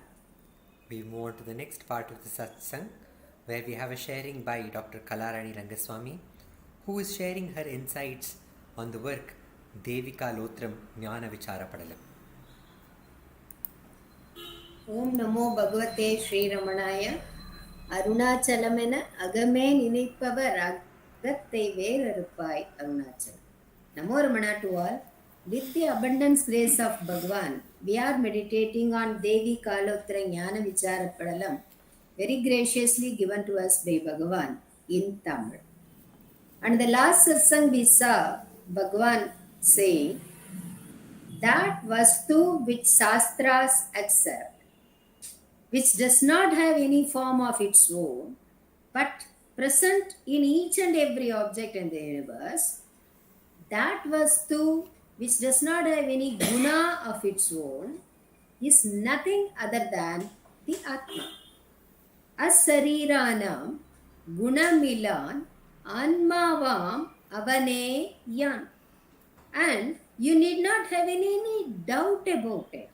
We move on to the next part of the satsang, where we have a sharing by Dr. Kalarani Rengasamy, who is sharing her insights on the work Devika Lotram Jnana Vichara Padalam. ஓம் நமோ பகவதே ஸ்ரீரமணாய. அருணாச்சலமென அகமே நினைப்பவர் அகத்தை வேறறுப்பாய் Arunachalam. Namo Ramana to all. With the abundance grace of Bhagavan, we are meditating on Devi Kalotra Jnana Vichara Padalam, very graciously given to us by Bhagavan in Tamil. And the last satsang we saw Bhagavan saying that vastu which Shastras accept, which does not have any form of its own, but present in each and every object in the universe, that vastu which does not have any guna of its own is nothing other than the Atma. Asariranam gunamilan anmavam avane yan. And you need not have any doubt about it.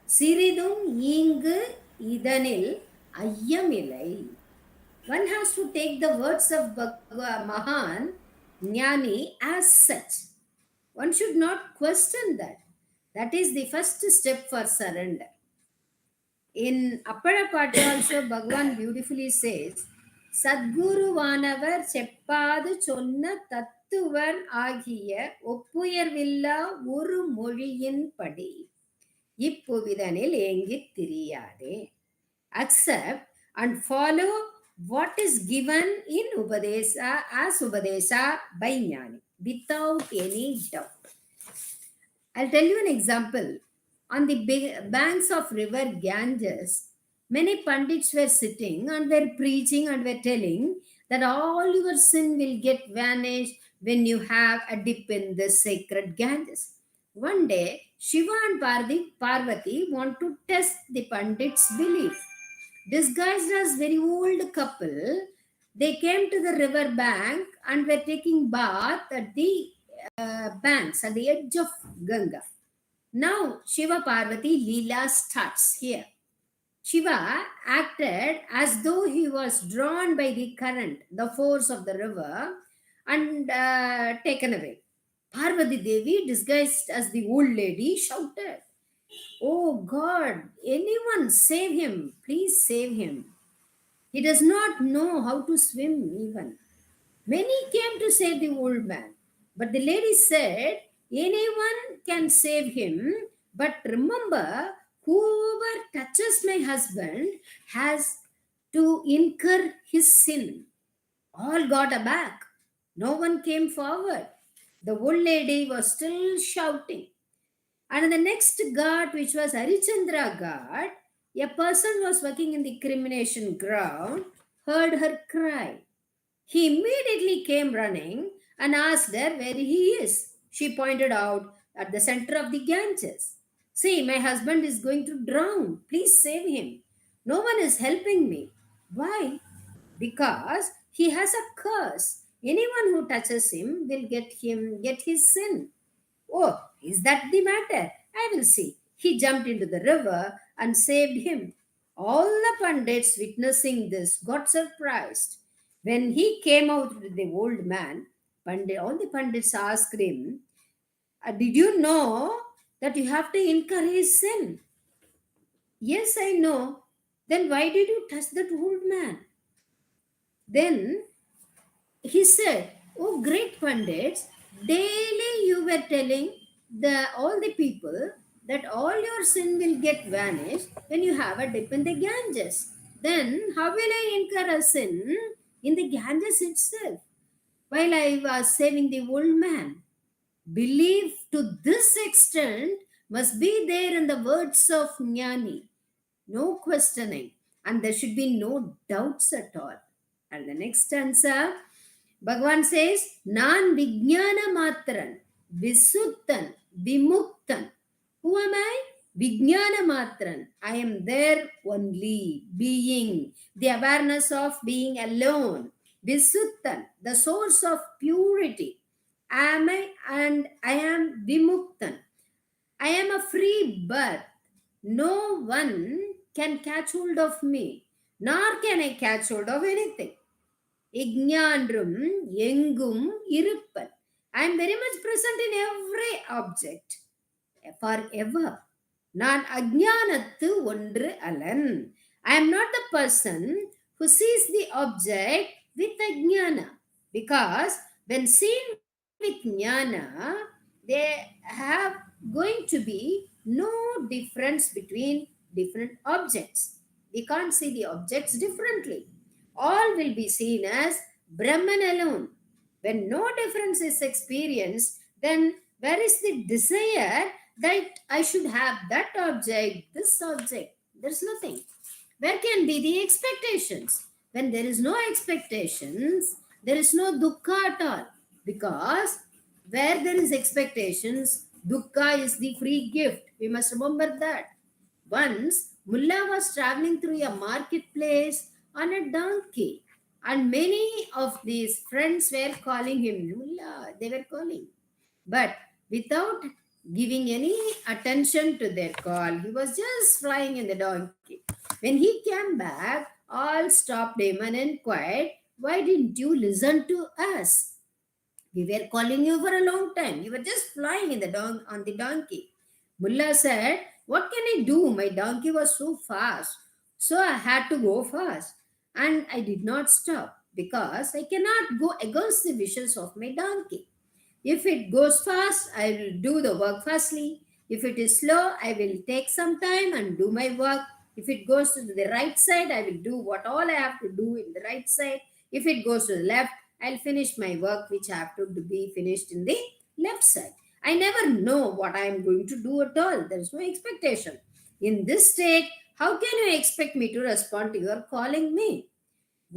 Siridum ingu idanil ayyamilai. One has to take the words of Mahan Jnani as such. One should not question that. That is the first step for surrender. In Appara Patti also Bhagavan beautifully says, Sadguru Vanavar Cheppadu Chonna Tattuvan Agiya Oppuyarvilla Uru Moliyin Padi Ippuvidanil Engit Tiriyade. Accept and follow what is given in Upadesa as Upadesa by Jnani without any doubt. I'll tell you an example. On the banks of river Ganges, many pandits were sitting and were preaching and were telling that all your sin will get vanished when you have a dip in the sacred Ganges. One day, Shiva and Parvati want to test the pandits' belief. Disguised as very old couple, they came to the river bank and were taking bath at the banks at the edge of Ganga. Now Shiva Parvati Leela starts here. Shiva acted as though he was drawn by the current, the force of the river, and taken away. Parvati Devi, disguised as the old lady, shouted, "Oh God, anyone save him, please save him. He does not know how to swim even." Many came to save the old man, but the lady said, "Anyone can save him, but remember, whoever touches my husband has to incur his sin." All got aback. No one came forward. The old lady was still shouting. And in the next ghat, which was Harichandra ghat, a person was working in the cremation ground, heard her cry. He immediately came running and asked her where he is. She pointed out at the center of the Ganges. "See, my husband is going to drown. Please save him. No one is helping me." "Why?" "Because he has a curse. Anyone who touches him will get his sin." "Oh, is that the matter? I will see." He jumped into the river and saved him. All the pandits witnessing this got surprised. When he came out with the old man, all the pandits asked him, "Did you know that you have to incur his sin?" "Yes, I know." "Then why did you touch that old man?" Then he said, "Oh, great pandits, daily you were telling all the people that all your sin will get vanished when you have a dip in the Ganges. Then how will I incur a sin in the Ganges itself while I was saving the old man?" Belief to this extent must be there in the words of Jnani. No questioning, and there should be no doubts at all. And the next stanza, Bhagavan says, Nan Vijnana Matran, Visuttan, Vimuktan. Who am I? Vijnana Matran. I am there only, being, the awareness of being alone. Visuttan, the source of purity. Am I? And I am Vimuktan. I am a free birth. No one can catch hold of me, nor can I catch hold of anything. Ignandrum yengum iruppan. I am very much present in every object, forever. நான் அஜ்ஞானத்து ஒன்று Alan. I am not the person who sees the object with ajnana, because when seen with jnana, there have going to be no difference between different objects. We can't see the objects differently. All will be seen as Brahman alone. When no difference is experienced, then where is the desire that I should have that object, this object? There's nothing. Where can be the expectations? When there is no expectations, there is no dukkha at all. Because where there is expectations, dukkha is the free gift. We must remember that. Once, Mullah was traveling through a marketplace on a donkey, and many of these friends were calling him Mullah. They were calling. But without giving any attention to their call, he was just flying in the donkey. When he came back, all stopped him and inquired, Why didn't you listen to us? We were calling you for a long time. You were just flying in the on the donkey. Mullah said, What can I do? My donkey was so fast. So I had to go fast. And I did not stop because I cannot go against the wishes of my donkey. If it goes fast, I will do the work fastly. If it is slow, I will take some time and do my work. If it goes to the right side, I will do what all I have to do in the right side. If it goes to the left, I'll finish my work which I have to be finished in the left side. I never know what I am going to do at all. There is no expectation. In this state, how can you expect me to respond to your calling me?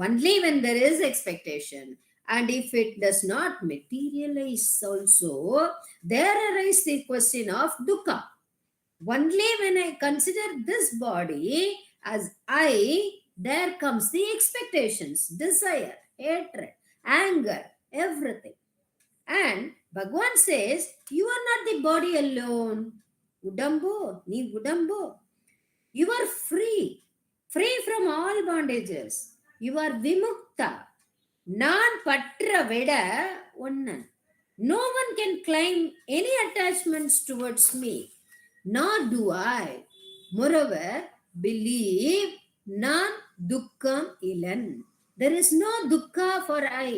Only when there is expectation. And if it does not materialize also, there arises the question of dukkha. Only when I consider this body as I, there comes the expectations, desire, hatred, anger, everything. And Bhagavan says, you are not the body alone. Udambo, ni udambo. You are free from all bondages. You are vimukta. நான் பற்ற விட ஒன்னன். No one can claim any attachments towards me, nor do I. Moreover, believe நான் dukkam ilan. There is no dukkha for I.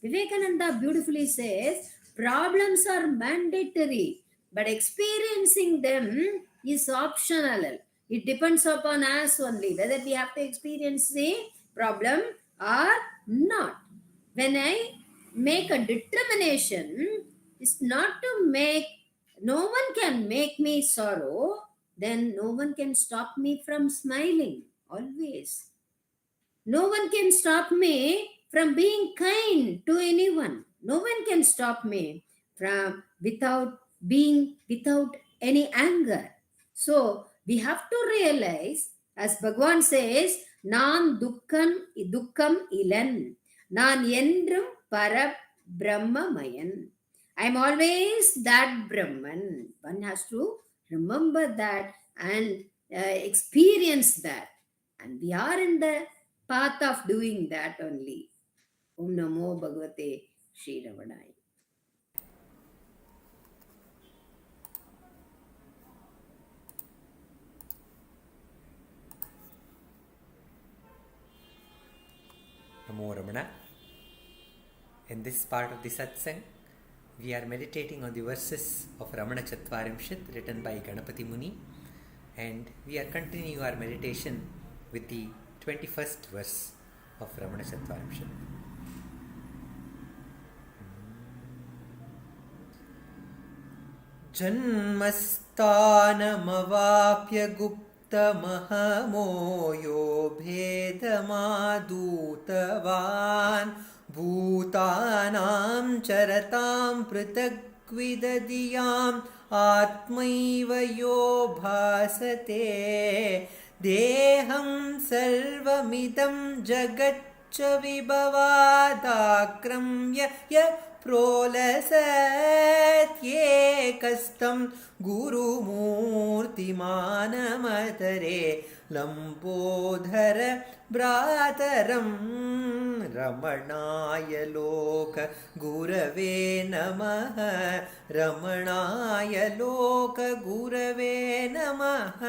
Vivekananda beautifully says, problems are mandatory, but experiencing them is optional. It depends upon us only whether we have to experience the problem or not. When I make a determination, it's not to make, no one can make me sorrow, then no one can stop me from smiling always. No one can stop me from being kind to anyone. No one can stop me from without any anger. So we have to realize, as Bhagavan says, Nan dukkam ilan. Nan endrum para brahmamayan. I am always that Brahman. One has to remember that and experience that. And we are in the path of doing that only. Om Namo Bhagavate Sri Ramanaya. Namo Ramana. In this part of the satsang, we are meditating on the verses of Ramanacentre written by Ganapati Muni, and we are continuing our meditation with the 21st verse of Ramanacentre. जन्मस्थानमवाप्य गुप्तमहमो यो भेदमादूतवान् भूतानां चरतां पृथग्विदधियाम् आत्मैव यो भासते देहं सर्वमिदं जगच्च विभवादाक्रम्य य प्रोलसत्येकस्तं गुरुमूर्तिमानमतरे लम्बोधर भ्रातरं रमणाय लोक गुरवे नमः रमणाय लोक गुरवे नमः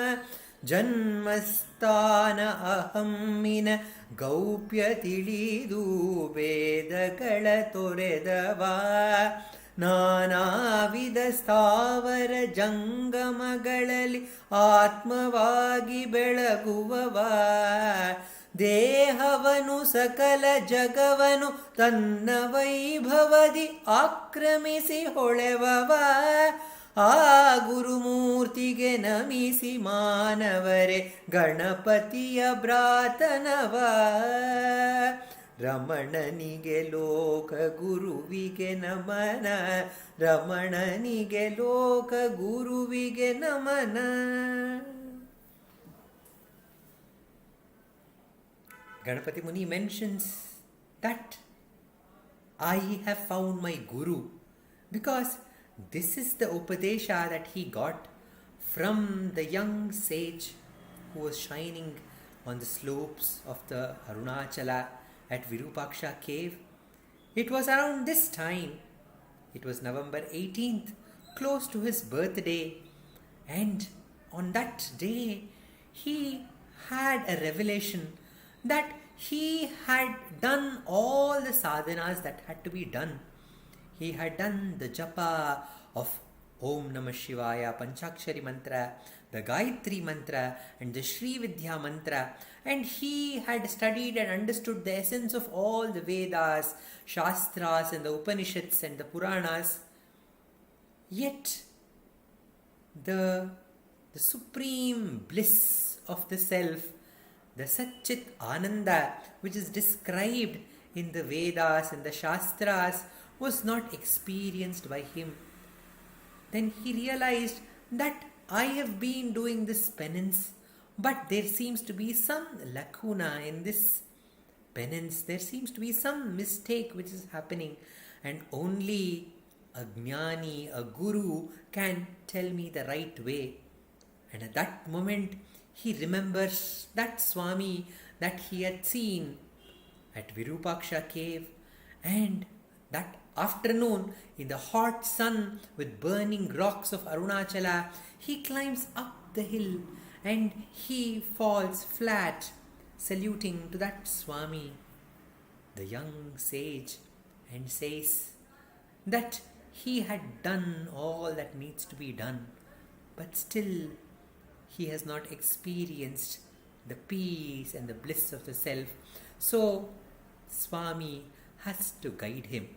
जन्मस्थान अहम्मिन गौप्य ತಿಳಿದು ವೇದಗಳ ತೊರೆದವ ನಾನಾವಿಧ ಸ್ಥಾವರ ಜಂಗಮಗಳಲ್ಲಿ ಆತ್ಮವಾಗಿ ಬೆಳಗುವವ ದೇಹವನು ಸಕಲ ಜಗವನು ತನ್ನ ವೈಭವದಿ ಆಕ್ರಮಿಸಿ ಹೊಳೆವವ ಆ ಗುರುಮೂರ್ತಿಗೆ ನಮಿಸಿ ಮಾನವರೇ ಗಣಪತಿಯ ಭ್ರಾತನವ ರಮಣನಿಗೆ ಲೋಕ ಗುರುವಿಗೆ ನಮನ ರಮಣನಿಗೆ ಲೋಕ ಗುರುವಿಗೆ ನಮನ. Ganapati Muni mentions that I have found my Guru because this is the Upadesha that he got from the young sage who was shining on the slopes of the Arunachala at Virupaksha cave. It was around this time, it was November 18th, close to his birthday, and on that day he had a revelation that he had done all the sadhanas that had to be done. He had done the japa of Om Namah Shivaya, Panchakshari mantra, the Gayatri mantra and the Shri Vidya mantra, and he had studied and understood the essence of all the Vedas, Shastras and the Upanishads and the Puranas. Yet the supreme bliss of the self, the Satchit Ananda which is described in the Vedas and the Shastras was not experienced by him. Then he realized that I have been doing this penance, but there seems to be some lacuna in this penance. There seems to be some mistake which is happening, and only a Jnani, a Guru can tell me the right way. And at that moment he remembers that Swami that he had seen at Virupaksha cave, and that afternoon in the hot sun with burning rocks of Arunachala, he climbs up the hill and he falls flat, saluting to that Swami, the young sage, and says that he had done all that needs to be done, but still he has not experienced the peace and the bliss of the self. So Swami has to guide him.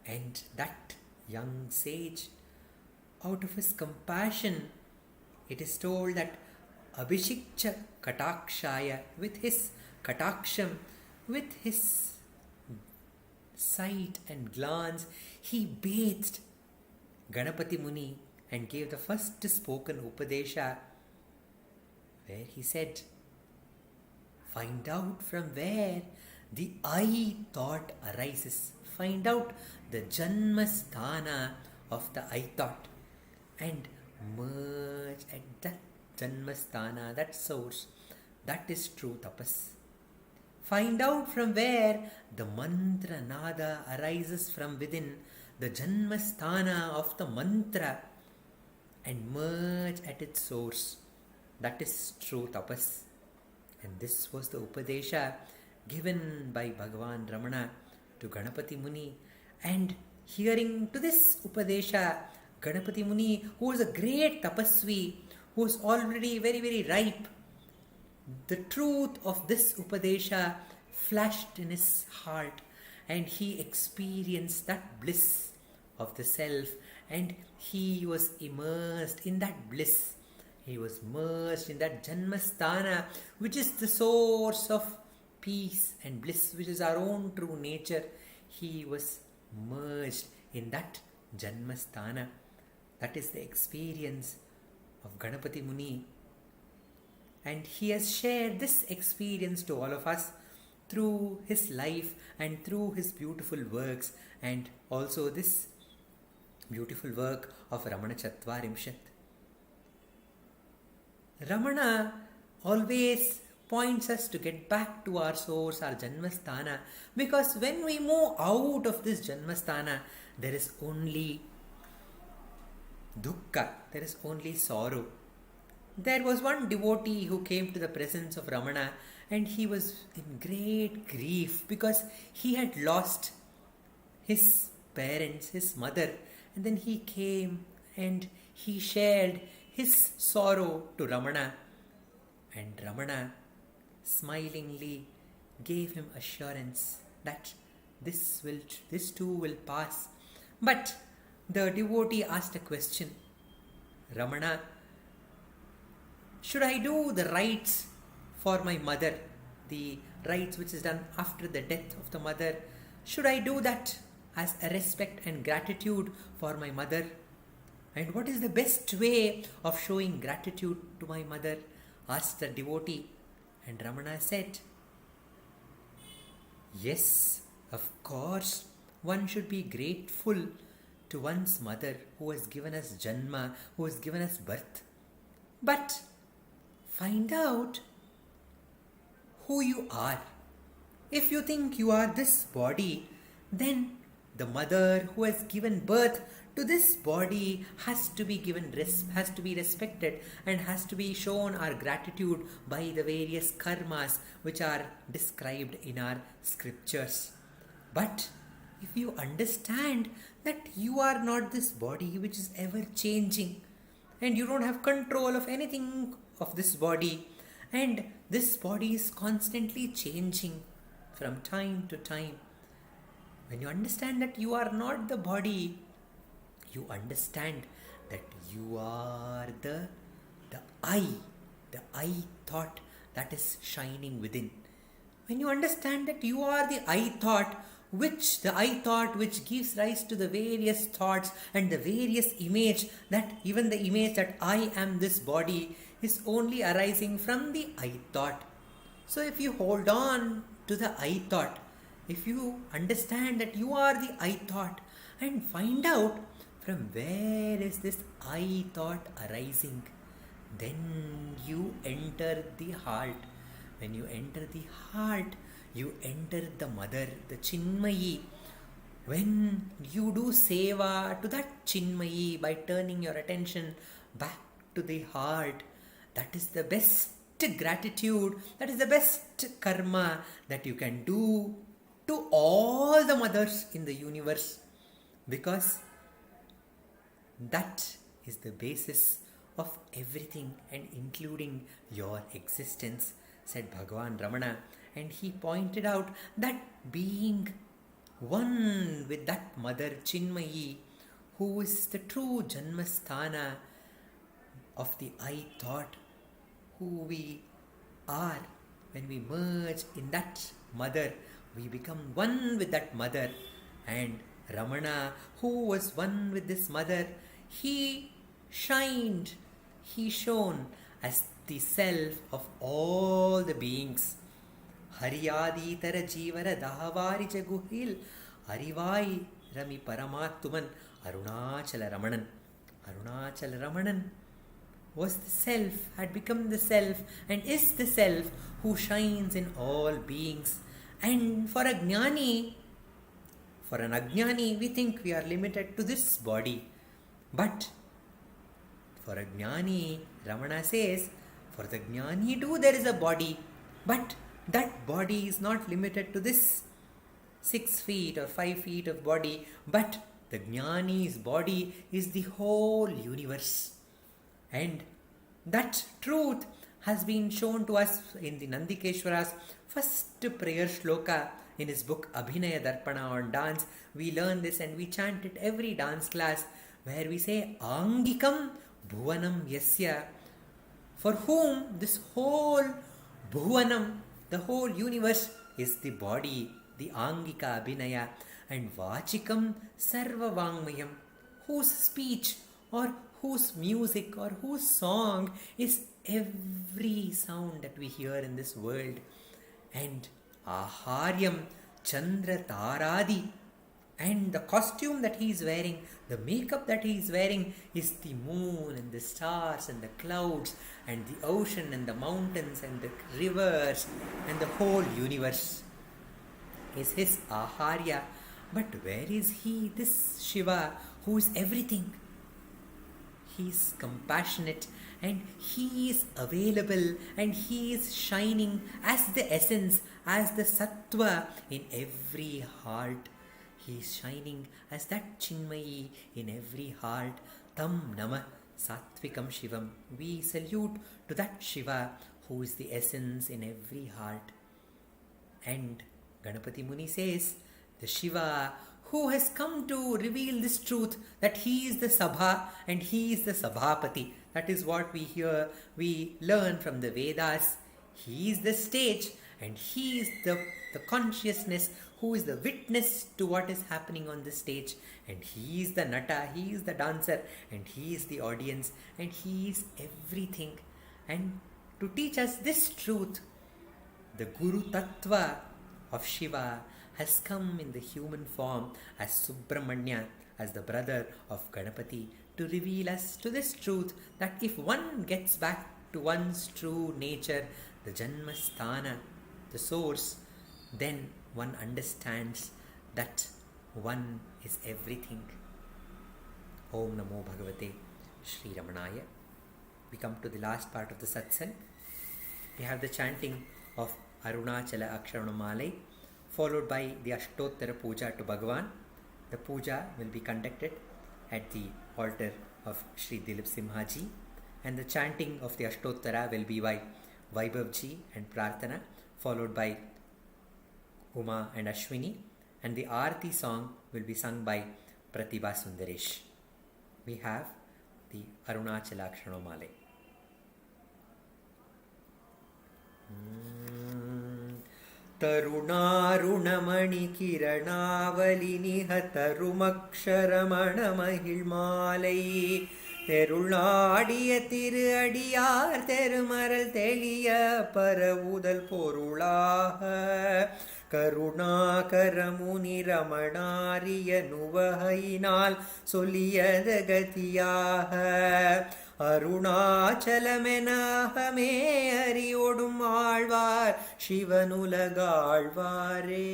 And that young sage, out of his compassion, it is told that Abhishikcha Katakshaya, with his Kataksham, with his sight and glance, he bathed Ganapati Muni and gave the first spoken Upadesha, where he said, find out from where the I thought arises. Find out the Janmasthana of the I thought and merge at that Janmasthana, that source. That is true tapas. Find out from where the mantra nada arises from within, the Janmasthana of the mantra, and merge at its source. That is true tapas. And this was the Upadesha given by Bhagavan Ramana to Ganapati Muni. And hearing to this Upadesha, Ganapati Muni, who was a great tapasvi, who was already very, very ripe, the truth of this Upadesha flashed in his heart, and he experienced that bliss of the self, and he was immersed in that bliss. He was merged in that Janmasthana, which is the source of peace and bliss, which is our own true nature. He was merged in that Janmasthana. That is the experience of Ganapati Muni. And he has shared this experience to all of us through his life and through his beautiful works, and also this beautiful work of Ramana Chatvarimshat. Ramana always points us to get back to our source, our Janmasthana, because when we move out of this Janmasthana, there is only dukkha, there is only sorrow. There was one devotee who came to the presence of Ramana, and he was in great grief because he had lost his parents, his mother, and then he came and he shared his sorrow to Ramana, and Ramana smilingly gave him assurance that this too will pass. But the devotee asked a question, Ramana, should I do the rites for my mother, the rites which is done after the death of the mother? Should I do that as a respect and gratitude for my mother? And what is the best way of showing gratitude to my mother? Asked the devotee. And Ramana said, yes, of course, one should be grateful to one's mother who has given us Janma, who has given us birth. But find out who you are. If you think you are this body, then the mother who has given birth to this body has to be has to be respected, and has to be shown our gratitude by the various karmas which are described in our scriptures. But if you understand that you are not this body which is ever changing, and you don't have control of anything of this body, and this body is constantly changing from time to time, when you understand that you are not the body, you understand that you are the I thought that is shining within. When you understand that you are the I thought which gives rise to the various thoughts and the various image, that even the image that I am this body is only arising from the I thought. So if you hold on to the I thought, if you understand that you are the I thought, and find out from where is this I thought arising, then you enter the heart. When you enter the heart, you enter the mother, the Chinmayi. When you do seva to that Chinmayi by turning your attention back to the heart, that is the best gratitude, that is the best karma that you can do to all the mothers in the universe, because that is the basis of everything and including your existence, said Bhagavan Ramana. And he pointed out that being one with that mother Chinmayi, who is the true Janmasthana of the I thought, who we are, when we merge in that mother, we become one with that mother. And Ramana, who was one with this mother, he shined, he shone as the self of all the beings. Hariyaditara jivara dahavari jaguhil arivai rami paramattuman Arunachala Ramanan. Arunachala Ramanan was the self, had become the self, and is the self who shines in all beings. And for a jnani, for an ajnani, we think we are limited to this body. But for a jnani, Ramana says, for the jnani too there is a body. But that body is not limited to this 6 feet or 5 feet of body. But the jnani's body is the whole universe. And that truth has been shown to us in the Nandikeshwara's first prayer shloka in his book Abhinaya Darpana on dance. We learn this and we chant it every dance class, where we say Angikam Bhuvanam Yasya, for whom this whole Bhuvanam, the whole universe, is the body, the Angika Abhinaya, and Vachikam Sarva Vangmayam, whose speech or whose music or whose song is every sound that we hear in this world. And Aharyam Chandra Taradi, and the costume that he is wearing, the makeup that he is wearing, is the moon and the stars and the clouds and the ocean and the mountains and the rivers and the whole universe is his Aharya. But where is he, this Shiva, who is everything? He is compassionate and he is available and he is shining as the essence, as the Sattva in every heart. He is shining as that Chinmayi in every heart. Tam Nama Sattvikam Shivam. We salute to that Shiva who is the essence in every heart. And Ganapati Muni says, the Shiva who has come to reveal this truth, that he is the Sabha and he is the Sabhapati. That is what we hear, we learn from the Vedas. He is the stage and he is the consciousness who is the witness to what is happening on the stage. And he is the Nata, he is the dancer, and he is the audience, and he is everything. And to teach us this truth, the Guru Tattva of Shiva has come in the human form as Subramanya, as the brother of Ganapati, to reveal us to this truth that if one gets back to one's true nature, the Janmasthana, the source, then one understands that one is everything. Om Namo Bhagavate Shri Ramanaya. We come to the last part of the satsang. We have the chanting of Arunachala Aksharamanamalai, followed by the Ashtottara puja to Bhagavan. The puja will be conducted at the altar of Shri Dileep Simha ji, and the chanting of the Ashtottara will be by Vaibhavji and Prarthana, followed by Uma and Ashwini, and the Arati song will be sung by Pratibha Sundaresh. We have the Arunachala Aksharamanamalai. தருணாருணமணி கிரணாவலினிஹ தருமக்ஷரமணமகிழ்மாலை தெருளாடிய திரு அடியார் தெருமரல் தெளிய பரவுதல் பொருளாக கருணாகரமுனி ரமணாரிய நுவகையினால் சொல்லியத கதியாக அருணாச்சலமெனாகமே அறியோடும் ஆழ்வார் சிவனுலகாழ்வாரே.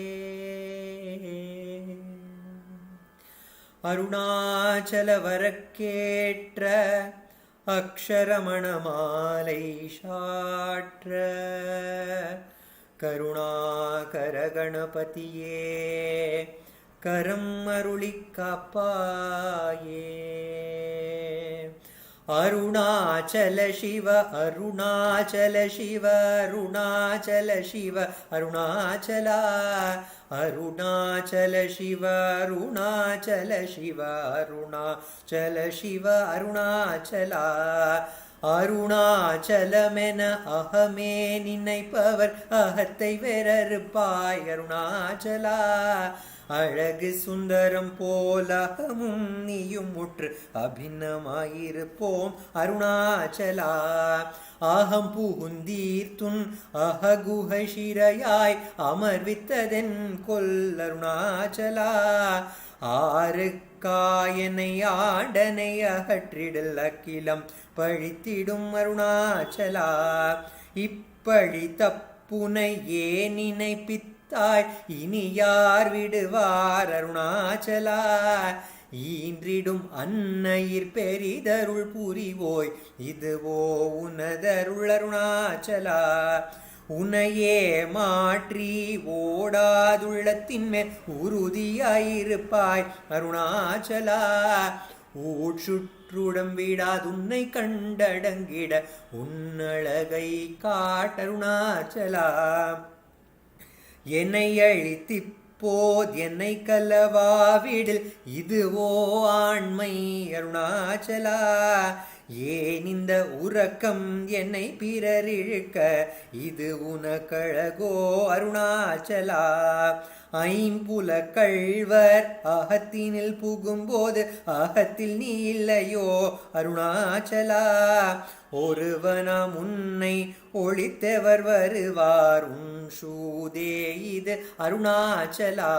அருணாச்சல வரக்கேற்ற அக்ஷரமணமாலை சாற்ற கருணாகர கணபதியே கரம் அருளிக் காப்பாயே. அருணாச்சல சிவ அருணாச்சல சிவ அருணாச்சல சிவ அருணாச்சலா அருணாச்சல சிவ அருணாச்சல சிவ அருணாச்சல சிவ அருணாச்சலா அருணாச்சலமென அகமே நினைப்பவர் அகத்தை வெறறுப்பாய் அருணாச்சலா. அழகு சுந்தரம் போலகமும் நீயும் முற்று அபிநமாயிருப்போம் அருணாச்சலா. ஆகம் புகுந்தீர்த்துன் அககுகை சிறையாய் அமர்வித்ததென் கொல் அருணாச்சலா. ஆறுக்காயனை ஆடனை அகற்றிடல் அக்கிலம் பழித்திடும் அருணாச்சலா. இப்பழி தப்புனை ஏன் நினைப்பித்தாய் இனி யார் விடுவார் அருணாச்சலா. ஈன்றிடும் அன்னையிற் பெரிதருள் புரிவோய் இதுவோ உனதருள் அருணாச்சலா. உனையே மாற்றி ஓடாதுள்ளத்தின் மேல் உறுதியாயிருப்பாய் அருணாச்சலா. ஊற்றுடம் விடாதுன்னை கண்டடங்கிட உன்னழகை காட்டருணாச்சலா. என்னை அழித்திப் போத் என்னை கலவாவிடில் இதுவோ ஆண்மை அருணாச்சலா. ஏன் இந்த உறக்கம் என்னை பிறர் இழுக்க இது உனக்கழகோ அருணாச்சலா. ஐம்புல கள்வர் அகத்தினில் புகும்போது அகத்தில் நீ இல்லையோ அருணாச்சலா. ஒருவனாம் உன்னை ஒளித்தவர் வருவார் உன் சூதே இது அருணாச்சலா.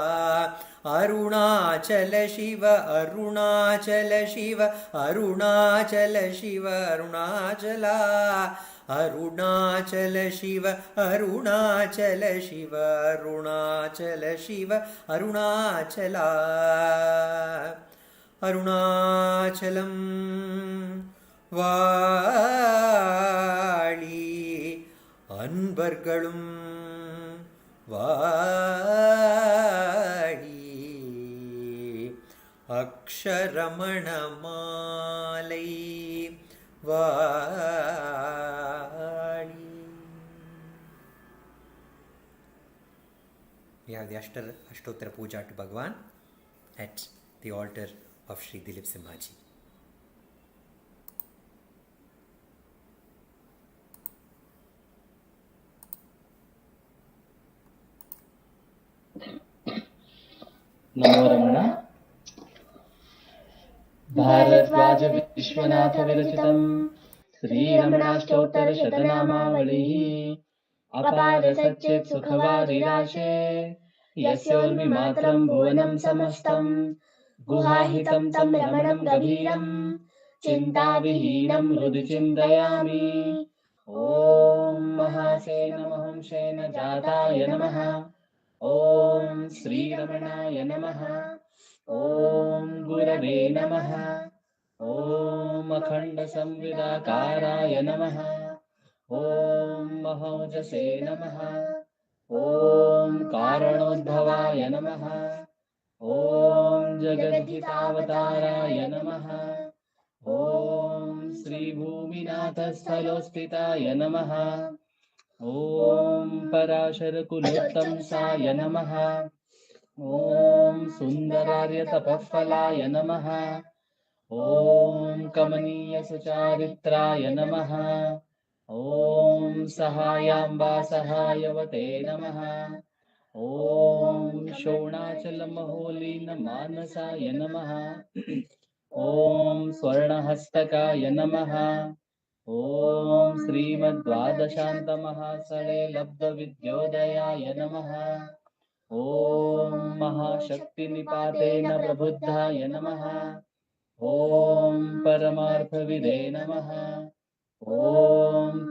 அருணாச்சல சிவ அருணாச்சல சிவ அருணாச்சல சிவ அருணாச்சலா. அருணாச்சல சிவ அருணாச்சல சிவ அருணாச்சல சிவ அருணாச்சலா. அருணாச்சலம் வாழி அன்பர்களும் வாழி. அக்ஷரமணமாலை வாழி. We have the Ashtottara puja to Bhagavan at the altar of Sri Dileep Simha ji. नमो रमण। भारद्वाज विश्वनाथ विरचितं श्रीरमणाष्टोत्तर शतनामावलिः अपार सच्चित् सुखवारिराशे यस्योर्मिमात्रं भुवनं समस्तं गुहाहितं तं रमणं गभीरं चिन्ताविहीनं हृदि चिन्तयामि। ॐ महासेन महंसेन जाताय नमः। ॐ श्रीरमणाय नमः। ॐ गुरवे नमः। ॐ अखण्डसंविदाकाराय नमः। ॐ महौजसे नमः। ॐ कारणोद्भवाय नमः। ॐ जगद्धितावताराय नमः। ॐ श्रीभूमिनाथस्थलोस्थिताय नमः। ॐ पराशरकुलोत्तंसाय नमः। ॐ सुन्दरार्यतपःफलाय नमः। ॐ कमनीयसुचारित्राय नमः। ॐ सहायाम्बा सहायवते नमः। ॐ शोणाचलमहोलीनमानसाय नमः। ॐ स्वर्णहस्तकाय नमः। ॐ श्रीमद्द्वादशान्तमहासने लब्धविद्योदयाय नमः। ॐ महाशक्तिनिपातेन प्रबुद्धाय नमः। ॐ परमार्थविदे नमः। ॐ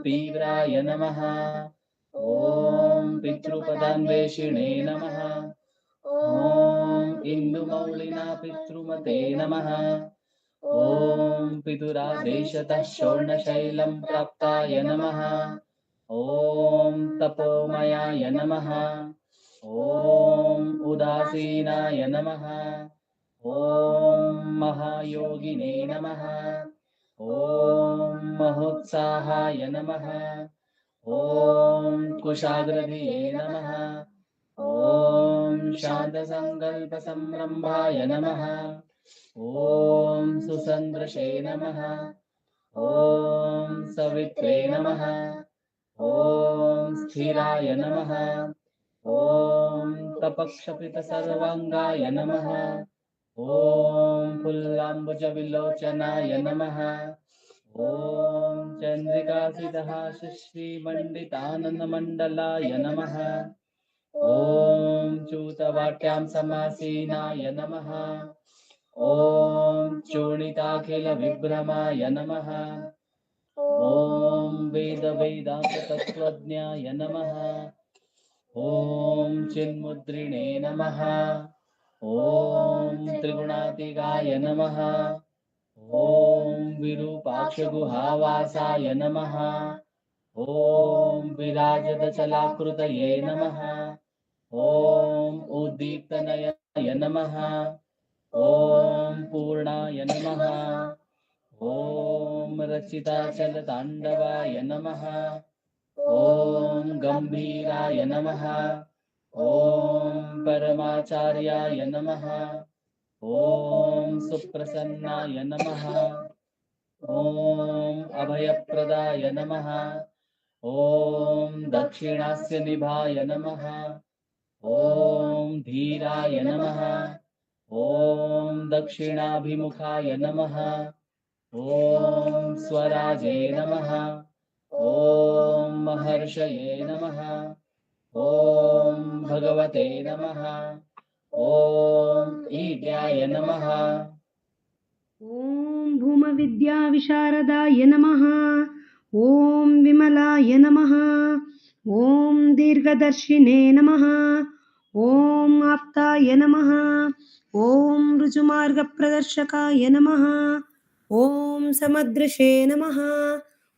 तीव्राय नमः। ॐ पितृपदान्वेषिणे नमः। ॐ इन्दुमौलिना पितृमते नमः। ॐ पितुरादेशतः शोर्णशैलं प्राप्ताय नमः। ॐ तपोमयाय नमः। ॐ उदासीनाय नमः। ॐ महायोगिने नमः। ॐ महोत्साहाय नमः। ॐ कुशाग्रधिये नमः। ॐ शान्तसङ्कल्पसंरम्भाय नमः। ॐ सुसन्दृशे नमः। ॐ सवित्रे नमः। ॐ स्थिराय नमः। ॐ तपक्षपितसर्वाङ्गाय नमः। ॐ फुल्लाम्बुजविलोचनाय नमः। ॐ चन्द्रिकासितः श्रीमण्डितानन्दमण्डलाय नमः। ॐ चूतवाट्यां समासीनाय नमः। ॐ चूर्णिताखिलविभ्रमाय नमः। ॐ वेदवेदान्ततत्त्वज्ञाय नमः। ॐ चिन्मुद्रिणे नमः। ॐ त्रिगुणातिगाय नमः। ॐ विरूपाक्षगुहावासाय नमः। ॐ विराजदचलाकृतये नमः। ॐ उद्दीप्तनयनाय नमः। ॐ पूर्णाय नमः। ॐ रचिताचलताण्डवाय नमः। ॐ गम्भीराय नमः। ॐ परमाचार्याय नमः। ॐ सुप्रसन्नाय नमः। ॐ अभयप्रदाय नमः। ॐ दक्षिणास्य निभाय नमः। ॐ धीराय नमः। ॐ दक्षिणाभिमुखाय नमः। ॐ स्वराजे नमः। ॐ महर्षये नमः। ॐ भगवते नमः। ॐ ईड्याय नमः। ॐ भूमविद्याविशारदाय नमः। ॐ विमलाय नमः। ॐ दीर्घदर्शिने नमः। ॐ आप्ताय नमः। ॐ ऋजुमार्गप्रदर्शकाय नमः। ॐ समदृशे नमः।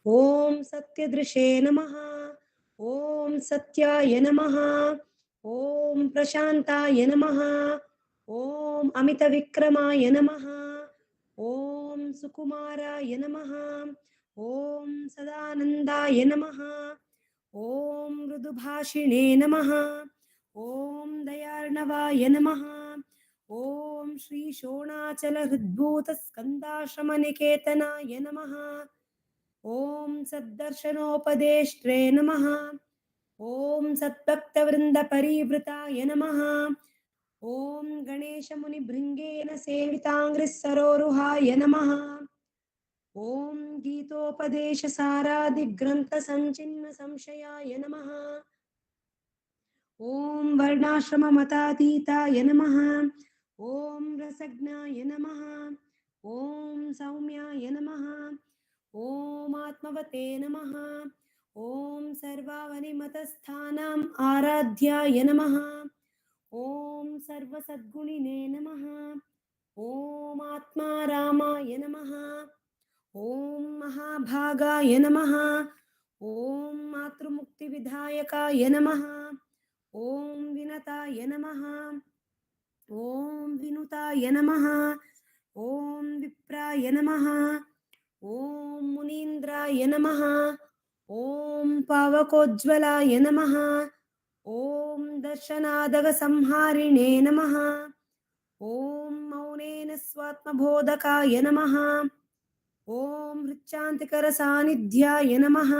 ॐ सत्यदृशे नमः। ॐ सत्याय नमः। ॐ प्रशान्ताय नमः। ॐ अमितविक्रमाय नमः। ॐ सुकुमाराय नमः। ॐ सदानन्दाय नमः। ॐ मृदुभाषिणे नमः। ॐ दयार्णवाय नमः। ॐ श्रीशोणाचलहृद्भूतस्कन्दाश्रमनिकेतनाय नमः। ॐ सद्दर्शनोपदेष्ट्रे नमः। ॐ सद्भक्तवृन्दपरिवृताय नमः। ॐ गणेशमुनिभृङ्गेन सेविताङ्घ्रिसरोरुहाय नमः। ॐ गीतोपदेशसारादिग्रन्थसञ्चिन्नसंशयाय नमः। ॐ वर्णाश्रममतातीताय नमः। ॐ रसज्ञाय नमः। ॐ सौम्याय नमः। ॐ आत्मवते नमः। ॐ सर्वावनिमतस्थानाम् आराध्याय नमः। ॐ सर्वसद्गुणिने नमः। ॐ आत्मारामाय नमः। ॐ महाभागाय नमः। ॐ मातृमुक्तिविधायकाय नमः। ॐ विनताय नमः। ॐ विनुताय नमः। ॐ विप्राय नमः। ॐ मुनीन्द्राय नमः। ॐ पावकोज्ज्वलाय नमः। ॐ दर्शनादगसंहारिणे नमः। ॐ मौनेन स्वात्मबोधकाय नमः। ॐ हृच्चान्तिकरसान्निध्याय नमः।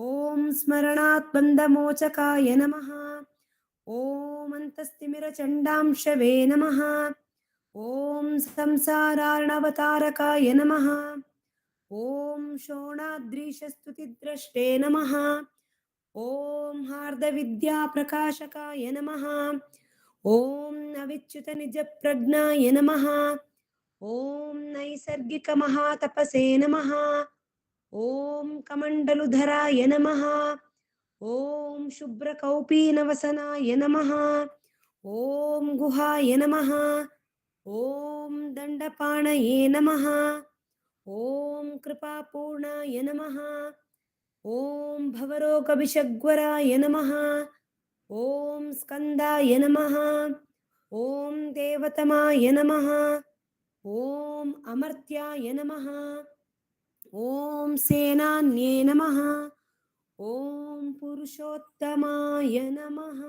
ॐ स्मरणात्बन्धमोचकाय नमः। ॐ अन्तस्तिमिरचण्डांशवे नमः। ॐ संसारार्णवतारकाय नमः। ॐ शोणाद्रीशस्तुतिद्रष्टे नमः। ॐ हार्दविद्याप्रकाशकाय नमः। ॐ अविच्युतनिजप्रज्ञाय नमः। ॐ नैसर्गिकमहातपसे नमः। ॐ कमण्डलुधराय नमः। ॐ शुभ्रकौपीनवसनाय नमः। ॐ गुहाय नमः। ॐ दण्डपाणये नमः। ॐ कृपापूर्णाय नमः। ॐ भवरोगविषग्वराय नमः। ॐ स्कन्दाय नमः। ॐ देवतमाय नमः। ॐ अमर्त्याय नमः। ॐ सेनान्ये नमः। ॐ पुरुषोत्तमाय नमः।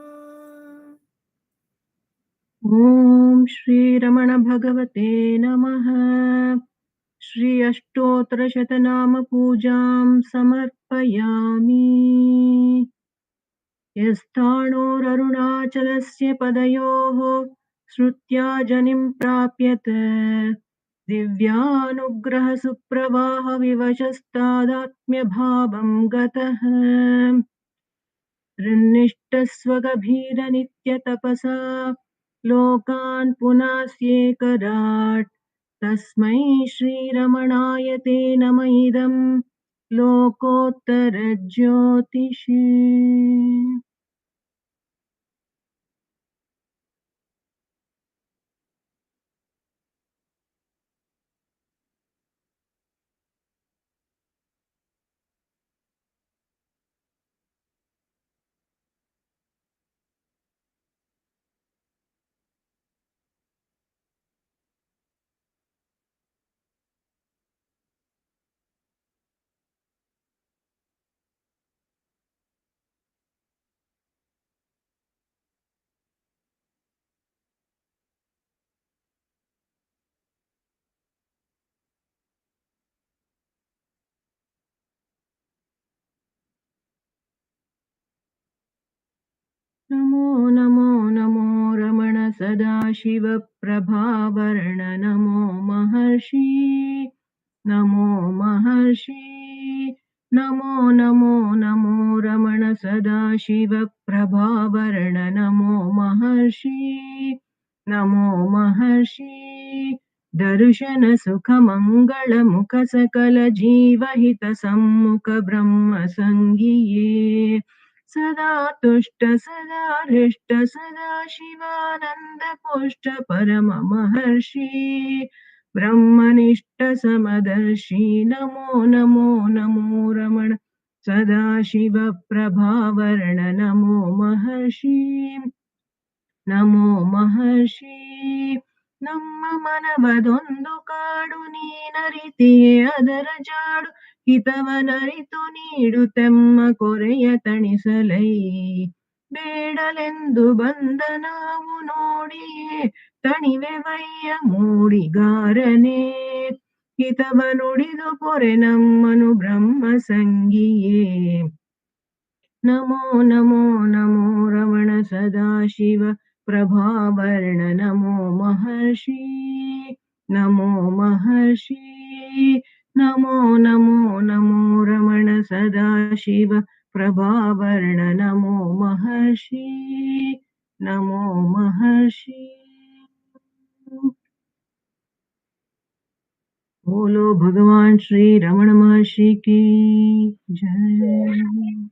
ॐ श्रीरमण भगवते नमः। श्री अष्टोत्तरशतनाम पूजां समर्पयामि। यस्थाणोररुणाचलस्य पदयोः श्रुत्या जनिं प्राप्यत दिव्यानुग्रहसुप्रवाहविवशस्तादात्म्यभावं गतः हृन्निष्ठस्वगभीरनित्यतपसा लोकान् पुनास्येकराट् तस्मै श्रीरमणाय ते नम इदं लोकोत्तरज्योतिषे। नमो नमो नमो रमण सदाशिव प्रभावर्ण नमो महर्षि नमो महर्षि नमो नमो नमो रमण सदाशिव प्रभावर्ण नमो महर्षि नमो महर्षि दर्शन सुख मंगल मुख सकल जीवहित सम्मुख ब्रह्म संगिये सदा तुष्ट सदा हृष्ट सदा शिवानंद पुष्ट परम महर्षि ब्रह्मनिष्ठ समदर्शी नमो नमो नमो रमण सदाशिव प्रभावर्ण नमो महर्षि ನಮೋ ಮಹರ್ಷಿ ನಮ್ಮ ಮನವದೊಂದು ಕಾಡು ನೀನರಿತಿಯೇ ಅದರ ಜಾಡು ಹಿತವನರಿತು ನೀಡುತ್ತೆಮ್ಮ ಕೊರೆಯ ತಣಿಸಲೈ ಬೇಡಲೆಂದು ಬಂದ ನಾವು ನೋಡಿಯೇ ತಣಿವೆವಯ್ಯ ಮೂಡಿಗಾರನೇ ಹಿತವ ನುಡಿದು ಪೊರೆ ನಮ್ಮನು ಬ್ರಹ್ಮ ಸಂಗಿಯೇ नमो नमो नमो रमण सदाशिव प्रभावर्ण नमो महर्षि नमो महर्षि नमो नमो नमो रमण सदाशिव प्रभावर्ण नमो महर्षि नमो महर्षि बोलो भगवान श्री रमण महर्षि की जय।